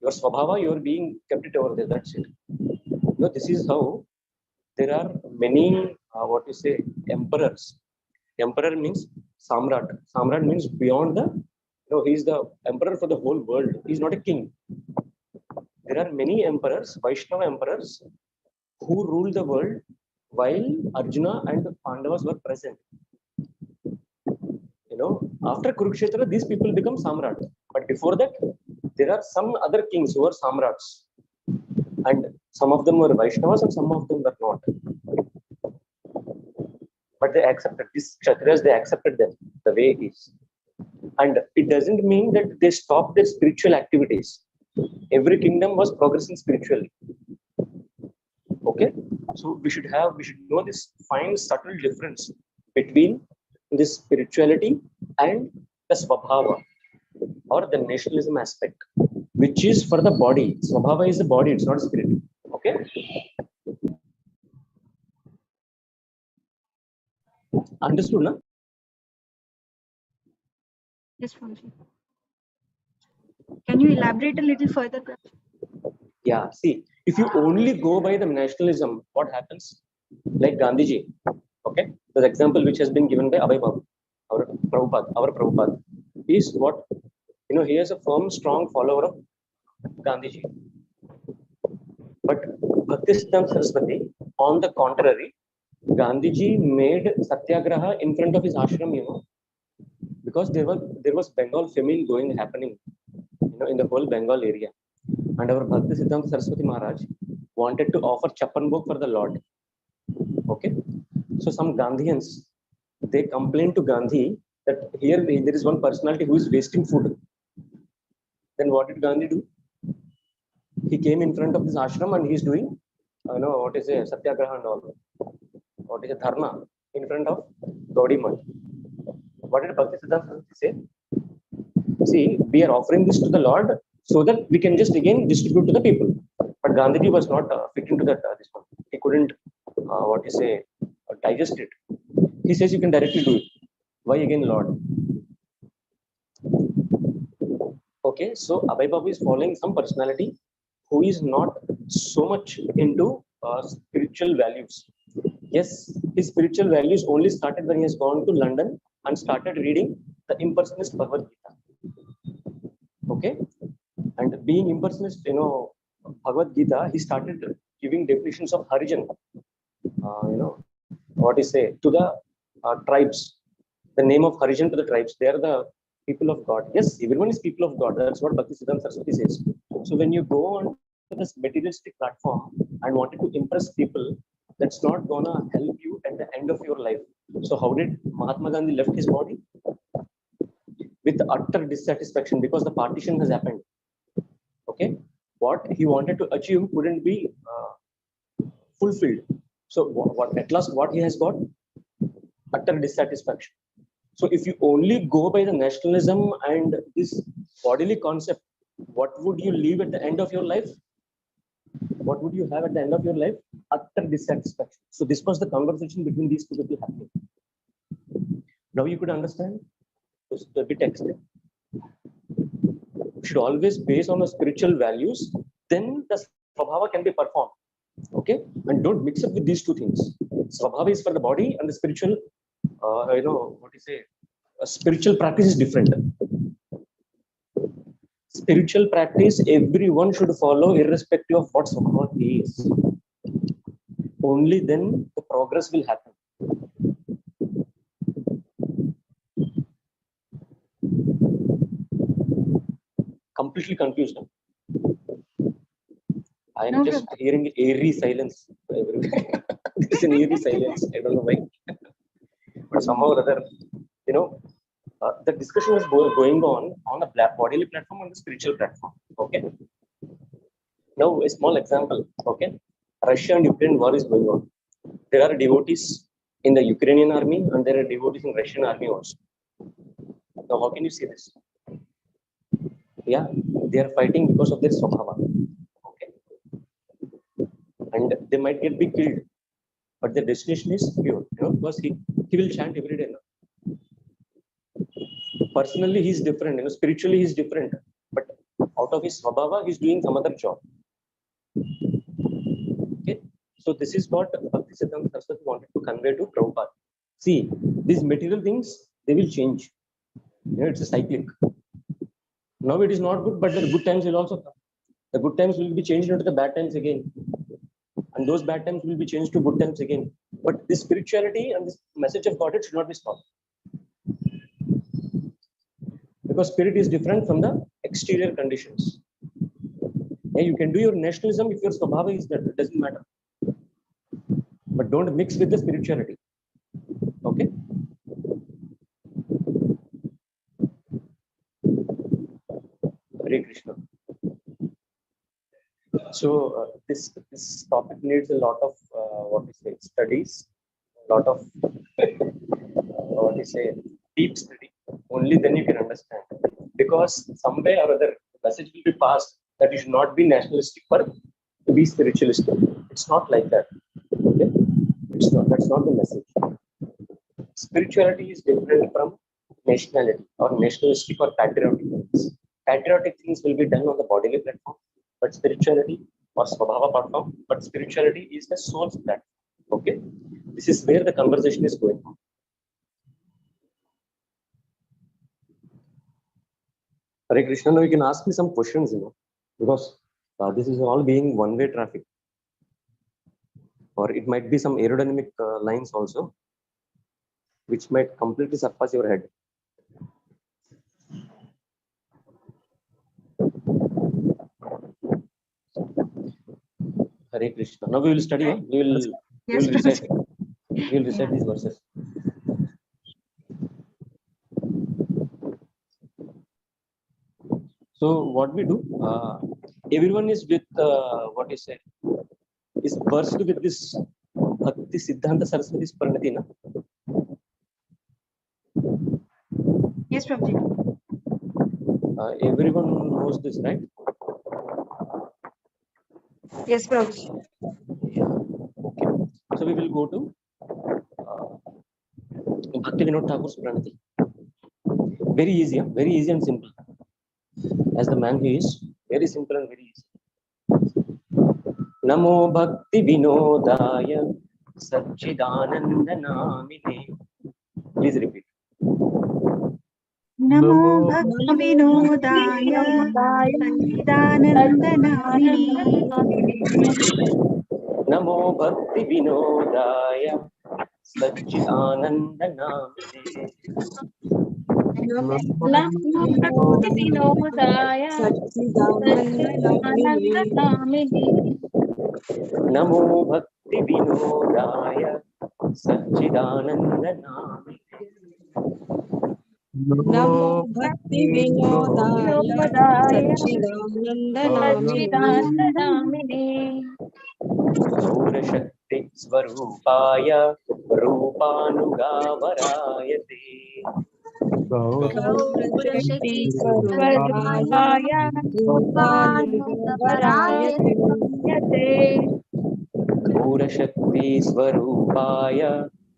I: Your swabhava, you are being kept it over there. That's it. This is how there are many, emperors. Emperor means Samrat. Samrat means beyond the, he is the emperor for the whole world. He is not a king. There are many emperors, Vaishnava emperors, who ruled the world while Arjuna and the Pandavas were present. After Kurukshetra, these people become Samrat. But before that, there are some other kings who are Samrats. And some of them were Vaishnavas and some of them were not. But they accepted these Kshatriyas, they accepted them the way it is. And it doesn't mean that they stopped their spiritual activities. Every kingdom was progressing spiritually. Okay, so we should know this fine, subtle difference between this spirituality and the swabhava or the nationalism aspect, which is for the body. Swabhava is the body, it's not spirit. Okay. Understood, na?
B: Yes, Swamiji. Can you elaborate a little further, Prabhu?
I: Yeah, see, if you only go by the nationalism, what happens? Like Gandhiji, okay? The example which has been given by Abhay Babu, our Prabhupada, is what, he is a firm, strong follower of Gandhiji. But Bhaktisiddhanta Saraswati, on the contrary, Gandhiji made satyagraha in front of his ashram, because there was Bengal famine happening, in the whole Bengal area. And our Bhaktisiddhanta Saraswati Maharaj wanted to offer Chapan Bhog for the Lord. Okay. So some Gandhians, they complained to Gandhi that here there is one personality who is wasting food. Then what did Gandhi do? He came in front of this ashram and he's doing, satyagraha and all. What is a dharna in front of Gaudi Math. What did Bhaktisiddhanta say? See, we are offering this to the Lord so that we can just again distribute to the people. But Gandhiji was not fit into that. This one. He couldn't, digest it. He says you can directly do it. Why again, Lord? Okay, so Abhay Babu is following some personality who is not so much into spiritual values. Yes, his spiritual values only started when he has gone to London and started reading the impersonalist Bhagavad Gita. Okay, and being impersonalist, Bhagavad Gita, he started giving definitions of Harijan. To the tribes, the name of Harijan to the tribes. They are the people of God. Yes, everyone is people of God. That's what Bhaktisiddhanta Saraswati says. So when you go on this materialistic platform and wanted to impress people, that's not gonna help you at the end of your life. So how did Mahatma Gandhi left his body? With utter dissatisfaction because the partition has happened. Okay, what he wanted to achieve couldn't be fulfilled. So what at last what he has got? Utter dissatisfaction. So if you only go by the nationalism and this bodily concept, what would you leave at the end of your life? What would you have at the end of your life? Utter dissatisfaction. So this was the conversation between these two people happening. Now you could understand this a bit extra. Should always base on the spiritual values, then the swabhava can be performed. Okay, and don't mix up with these two things. Swabhava is for the body, and the spiritual, spiritual practice is different. Spiritual practice, everyone should follow, irrespective of what swabhava is. Only then the progress will happen. Completely confused. I am just hearing eerie silence. There's an eerie silence. I don't know why. But somehow or other, the discussion was going on the bodily platform and the spiritual platform. Okay. Now, a small example. Okay. Russia and Ukraine war is going on. There are devotees in the Ukrainian army and there are devotees in Russian army also. Now, how can you see this? Yeah, they are fighting because of their swabhava. Okay, and they might be killed, but their destination is pure. Because he will chant every day. Personally, he's different. Spiritually, he's different. But out of his swabhava, he's doing some other job. Okay, so this is what Bhaktisiddhanta Saraswati wanted to convey to Prabhupada. See, these material things, they will change. It's a cyclic. Now it is not good, but the good times will also come. The good times will be changed into the bad times again. And those bad times will be changed to good times again. But this spirituality and this message of Godhead should not be stopped. Because spirit is different from the exterior conditions. Yeah, you can do your nationalism if your swabhava is that, it doesn't matter. But don't mix with the spirituality. Okay? Hare Krishna. So this topic needs a lot of studies, a lot of deep study. Only then you can understand. Because some way or other, the message will be passed that you should not be nationalistic but to be spiritualistic. It's not like that. Okay? It's not. That's not the message. Spirituality is different from nationality or nationalistic or patriotic things. Patriotic things will be done on the bodily platform, but spirituality or swabhava platform, but spirituality is the soul's platform. Okay, this is where the conversation is going on. Hare Krishna, now you can ask me some questions, because this is all being one-way traffic, or it might be some aerodynamic lines also, which might completely surpass your head. Hare Krishna. Now we will study. We will recite. We will recite these verses. So what we do? Everyone is with is versed with this Bhakti Siddhanta Saraswati's Pranati, na?
B: Yes, Prabhuji.
I: Everyone knows this, right?
E: Yes, Prabhuji.
I: Yeah. Okay. So we will go to Bhakti Vinod Thakur's Pranati. Very easy, very easy and simple. As the man he is, very simple and very easy. Namo Bhakti Vinodaya Satchidananda Namine. Please repeat.
B: Namo Bhakti Vinodaya Satchidananda Namine.
I: Namo Bhakti Vinodaya Satchidananda Namine.
G: Namo Bhakti Vinodaya Satchidananda Namine.
I: Namo Bhakti Vinodaya Satchidananda Namine.
E: Namo Bhakti Vinodaya Satchidananda
G: Namine.
I: Gaura Shakti Swarupaya Rupanugavarayate.
E: Gaura Shakti Swarupaya Rupanugavarayate.
I: Gaura Shakti Swarupaya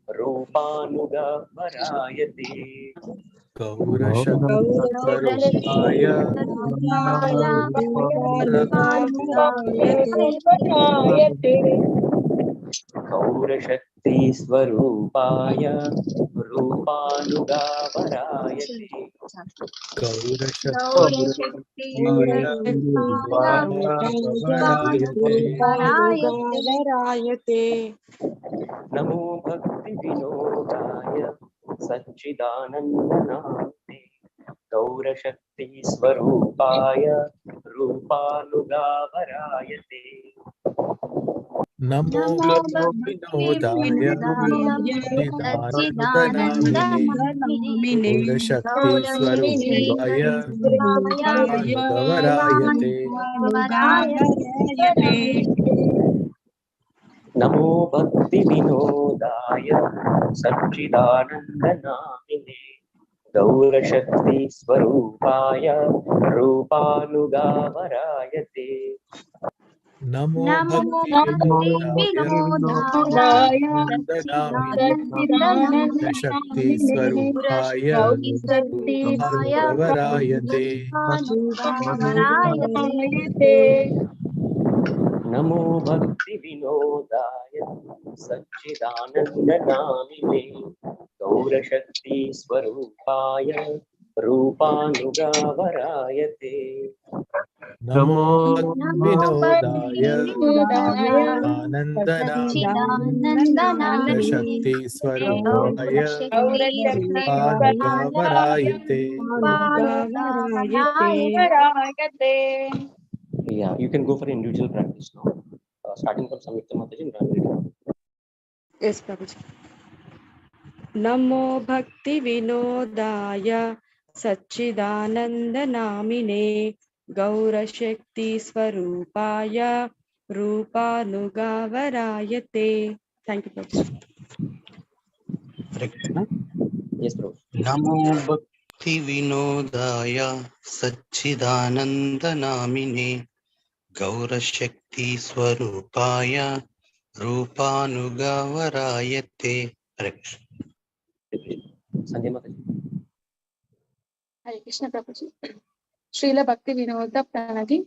I: Rupanugavarayate.
K: Gaura Shakti Swarupaya
I: Gaura Shakti Swarupaya Rupanugavarayate.
K: Gaura
G: Shakti
E: Rupanugavarayate.
I: Namo Bhakti Vinodaya Satchidananda Namine. Gaura Shakti Swarupaya Rupanugavarayate.
K: Namo Bhakti Vinodaya Satchidananda Namine. Gaura Shakti Swarupaya Rupanugavarayate.
I: Namo Bhakti Vinodaya Satchidananda Namine. गौरशक्ति स्वरूपाय रूपानुगावरायते
K: Namo
F: Namo
K: भक्ति
F: भक्ति
K: विनोदाय
F: विनोदाय
K: नंदनामिने शक्ति
G: सच्चिदानन्दनामिने
K: स्वरूपाय
F: गौरशक्तिस्वरूपाय
K: रूपानुगवरायते
F: रूपानुगावरायते
I: नमो भक्ति विनोदाय सच्चिदानन्दनामिने गौरशक्ति स्वरूपाय रूपानुगावरायते
K: नमो
F: नमो भक्ति
K: विनोदाय
F: विनोदाय
K: सच्चिदानन्दनामिने
F: सच्चिदानन्दनामिने
K: शक्ति स्वरूपाय
F: गौरशक्तिस्वरूपाय
K: रूपानुगवरायते
F: रूपानुगावरायते.
I: Yeah, you can go for individual practice now. Starting from Samyukta Mataji and Ramji.
E: Yes, Prabhuji. नमो भक्ति विनोदाय सच्चिदानन्दनामिने गौरशक्ति स्वरूपाय रूपानुगावरायते. Thank you, Prabhuji.
L: Hare Krishna
I: Yes, bro.
L: नमो भक्ति विनोदाय सच्चिदानन्दनामिने गौरशक्ति स्वरूपाय रूपानुगवरायते हरे Krishna
I: Sanjay Mataji.
G: हरे कृष्ण प्रभुजी श्रील भक्ति विनोद प्रणति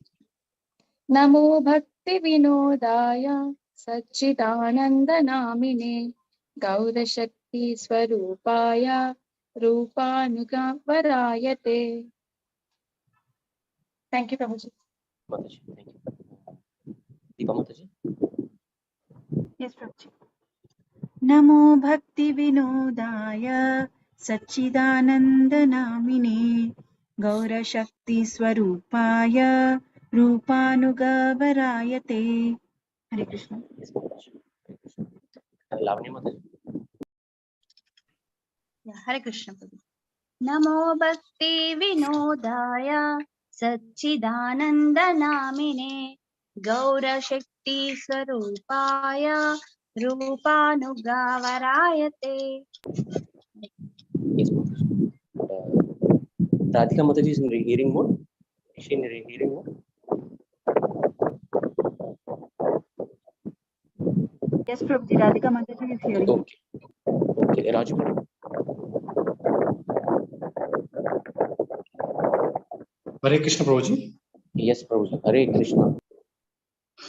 G: नमो भक्ति विनोदाय सच्चिदानंद नामिने गौरशक्ति स्वरूपाय रूपानुगावरायते. Thank you Prabhuji.
I: Mataji. Thank you. Deepa Mataji.
B: Yes, Prabhuji. नमो भक्ति विनोदाय सच्चिदानन्दनामिने गौरशक्ति स्वरूपाय रूपानुगवरायते. हरे Krishna.
I: Yes, Mataji. Hare Krishna. Lavanya Mataji.
F: हरे कृष्ण प्रभु. नमो भक्ति विनोदाय सच्चिदानन्दनामिने गौरशक्ति स्वरूपाय रूपानुगावरायते.
I: Yes, Mataji. Radhika Mataji is in hearing mode. Is she in hearing mode?
B: Yes, Prabhuji. Radhika Mataji is hearing.
I: Okay. Okay. Raju.
A: Hare Krishna Prabhuji.
I: Yes, Prabhuji. Hare Krishna.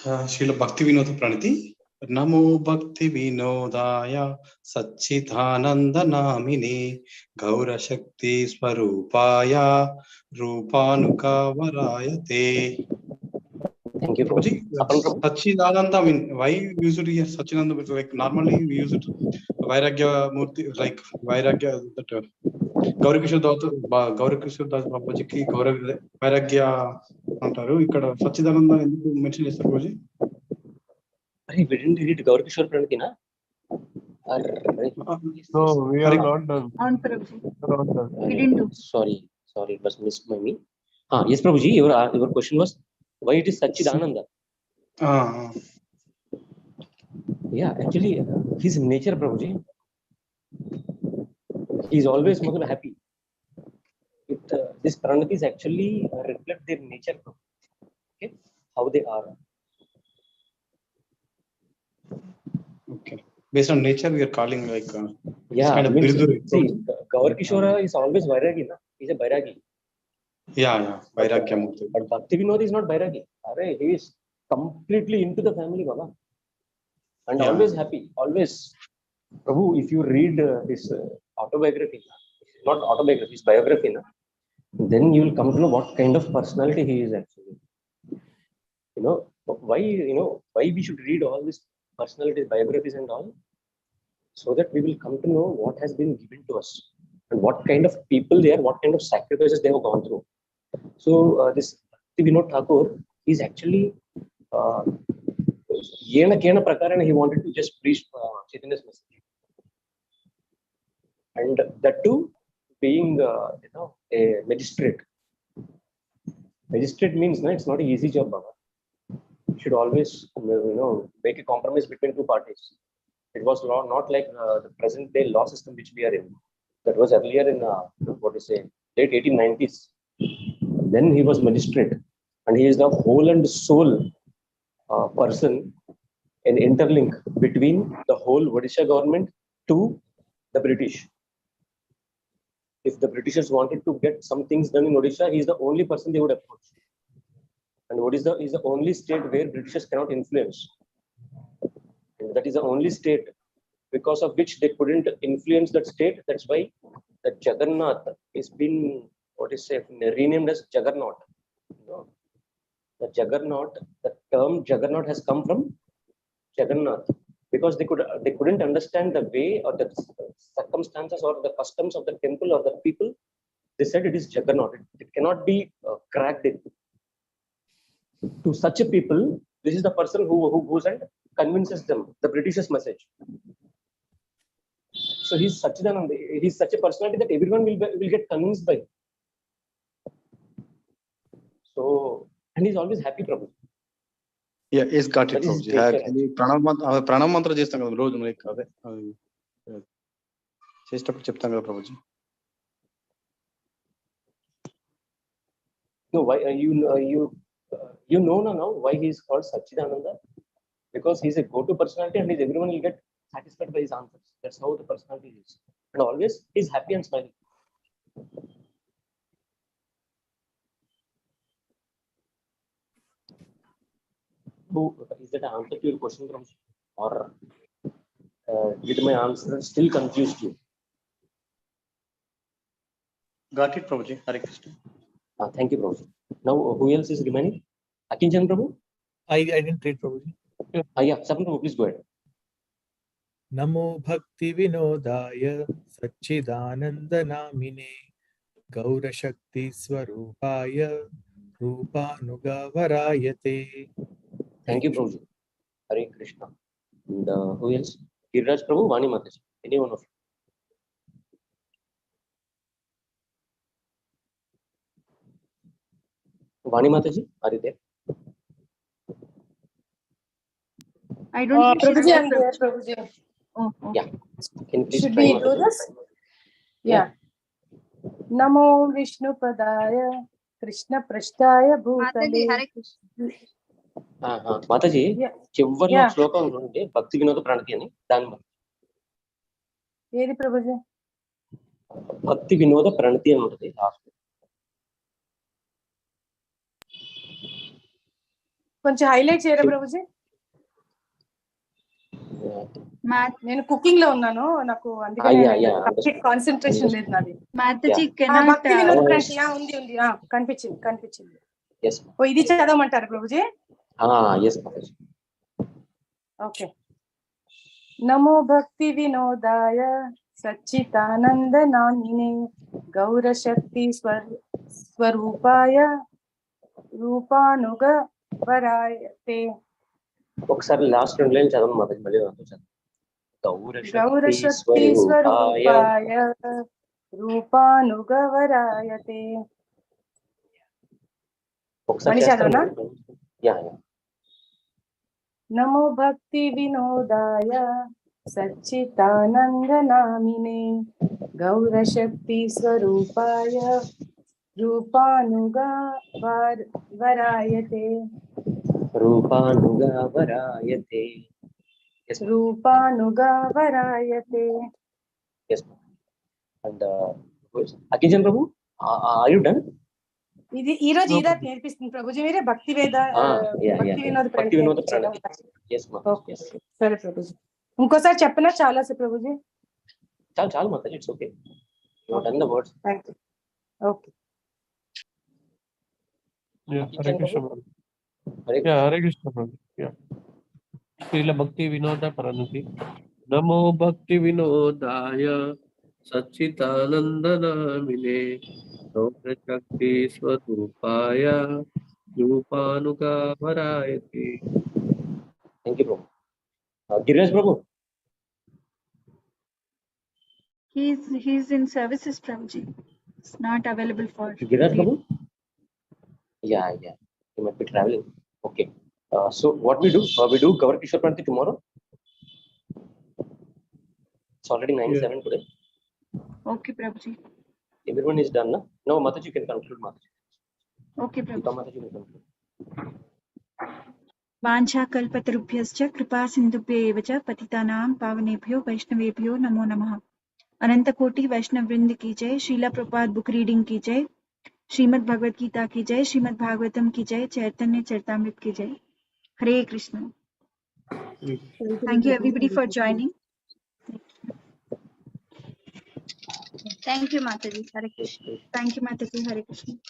A: Srila Bhakti Vinod Pranati. नमो भक्ति विनोदाय सच्चिदानंद नामिने गौरशक्ति स्वरूपाय रूपानुगावरायते.
I: Thank you, Prabhuji.
A: Sacchidananda, I mean, why use it here? Sacchidananda, like normally we use it Vairagya Murti, like Vairagya, that Gaurikishore Das Babaji ki Vairagya antaru. Ikkada Sacchidananda enduku mention chesaru Prabhuji?
I: We didn't read Gaurikishore Pranati, na?
H: No, we are not done.
B: On Prabhuji.
H: Not done.
B: We didn't do.
I: Sorry, it was missed by me. Yes, Prabhuji, your question was why it is Sacchidananda? Yeah, actually, his nature, Prabhuji, he is always happy. This Pranatis actually reflect their nature, okay, how they are.
A: Okay. Based on nature, we are calling like
I: yeah,
A: kind of
I: see, Gaurikishora is always Vairagi, na? He's a Vairagi.
A: Yeah, Vairagya Murti.
I: But Bhakti Vinod is not Vairagi. He is completely into the family, Baba. And always happy, always. Prabhu, if you read his autobiography, not autobiography, his biography, na, then you will come to know what kind of personality he is actually. Why we should read all these personalities, biographies and all, so that we will come to know what has been given to us and what kind of people they are, what kind of sacrifices they have gone through. So this Vinod Thakur is actually Yena Prakarana, he wanted to just preach Chaitanya's message. And that too, being a magistrate. Magistrate means it's not an easy job, Baba. You should always make a compromise between two parties. It was not like the present day law system which we are in. That was earlier in what you say, late 1890s. Then he was magistrate, and he is the whole and soul person, an interlink between the whole Odisha government to the British. If the Britishers wanted to get some things done in Odisha, he is the only person they would approach. And Odisha is the only state where Britishers cannot influence. And that is the only state because of which they couldn't influence that state. That's why the Jagannath is been, what is say, renamed as Juggernaut. You know, the Juggernaut, the term Juggernaut has come from Jagannath because they couldn't understand the way or the circumstances or the customs of the temple or the people. They said it is Juggernaut. It cannot be cracked in. To such a people, this is the person who goes and convinces them the British's message. So he's such a personality that everyone will get convinced by. So, and he's always happy, Prabhu.
A: Yeah, yes, got it,
I: That is his
A: Prabhuji.
I: nature,
A: Actually, Pranav మంత్రం చేస్తాం కదా రోజు మనకి అదే చేసేటప్పుడు చెప్తాం కదా Prabhuji.
I: No, why you know now why he is called Sachidananda? Because he's a go-to personality and everyone will get satisfied by his answers. That's how the personality is. And always he's happy and smiling. So, is that an answer to your question, Prabhuji? Or did my answer still confuse you?
A: Got it, Prabhuji. Hare Krishna.
I: Thank you, Prabhuji. Now, who else is remaining? Akinjan Prabhu?
K: I didn't read, Prabhuji.
I: Yeah, Sapna Prabhu, please go ahead.
K: Namo Bhakti Vinodaya Satchidananda Namine Gaura Shakti Swarupaya Rupanugavarayate.
I: Thank you, Prabhuji. Hare Krishna. And who else? Giriraj Prabhu, Vani Mataji. Any one of you? Vani Mataji, are you there?
B: I don't think she's
M: Prabhuji,
B: there,
M: I'm there,
B: Prabhuji.
M: Prabhuji.
B: Oh, okay.
I: Yeah. Can you please
M: Should
I: try,
M: we do
I: Mataji?
M: this? Yeah. Namo Vishnu Padaya Krishna Prashtaya
D: Mataji,
M: Bhutale.
D: Hare Krishna.
I: Mataji, చివరిలో
M: Yeah.
I: శ్లోకం ఉంటుంది భక్తి వినోద ప్రణతి అని దాని
M: ఏది ప్రభుజీ?
I: భక్తి వినోద ప్రణతి అని ఉంటుంది లాస్ట్.
M: కొంచెం హైలైట్ చేయరా ప్రభుజీ? నేను కుకింగ్ లో ఉన్నాను, నాకు అందుకనే కంప్లీట్ కాన్సంట్రేషన్ లేదు నాది.
B: Mataji,
M: భక్తి వినోద ప్రణతి ఉంది కనిపించింది. ఓ ఇది చదవమంటారు ప్రభుజీ?
I: yes Mataji.
M: ఓకే. నమో భక్తి వినోదాయ సచ్చిదానంద నామినే గౌర శక్తి స్వరూపాయ రూపానుగ వరాయతే.
I: ఒకసారి లాస్ట్ రెండు లైన్ చదవండి Mataji, మళ్ళీ
M: గౌర శక్తి స్వరూపాయ రూపానుగ వరాయతే.
I: ఒకసారి
M: చదవనా?
I: యా.
M: నమో భక్తి వినోదాయ సచ్చిదానంద నామినే గౌర శక్తి స్వరూపాయ రూపానుగా వరాయతే.
I: రూపానుగా వరాయతే.
M: రూపానుగా వరాయతే.
I: Yes. And Akinjan Prabhu, are you done?
M: ఇది ఈ రోజు ఈదా నేర్పిస్తుంది ప్రభుజీ మీరే భక్తి వేద భక్తి వినోద
I: భక్తి వినోద ప్రణతి. Yes ma'am.
M: Okay. సరే ప్రభుజీ, ఇంకోసారి చెప్పనా? చాలా సార్ ప్రభుజీ.
I: చాలు Mataji, it's okay. You have done the words.
M: Thank you. Okay.
H: Yeah, Hare Krishna. Yeah, Hare Krishna. Yeah. Srila Bhakti Vinoda Pranati. Namo Bhakti Vinodaya Satchitananda Namine Gaura Shakti Swarupaya Rupanuga Varayate.
I: Thank you, Prabhu. Giriraj Prabhu.
B: He's in services, Prabhuji. It's not available for.
I: Giriraj Prabhu? Yeah. He might be traveling. Okay. So what we do? We do Gaur Kishore Pranati tomorrow. It's already 9:07 today.
B: Okay, Prabhuji.
I: Everyone is done, no? No, Mataji, you can conclude, Mataji.
B: Okay,
I: Deepa
B: Prabhuji.
I: Mataji, you can conclude.
B: वाञ्छाकल्पतरुभ्यश्च कृपा सिन्धुभ्य एव च पतितानां पावनेभ्यो वैष्णवेभ्यो नमो नमः। अनंतकोटि वैष्णव वृंद की जय। शीला प्रपात बुक रीडिंग की जय। श्रीमद् भगवत गीता की जय। श्रीमद् भागवतम की जय। चैतन्य चरितामृत की जय। हरे Krishna. Thank you everybody for joining.
F: Thank you, Mataji. Hare Krishna.
B: Thank you, Mataji. Hare Krishna.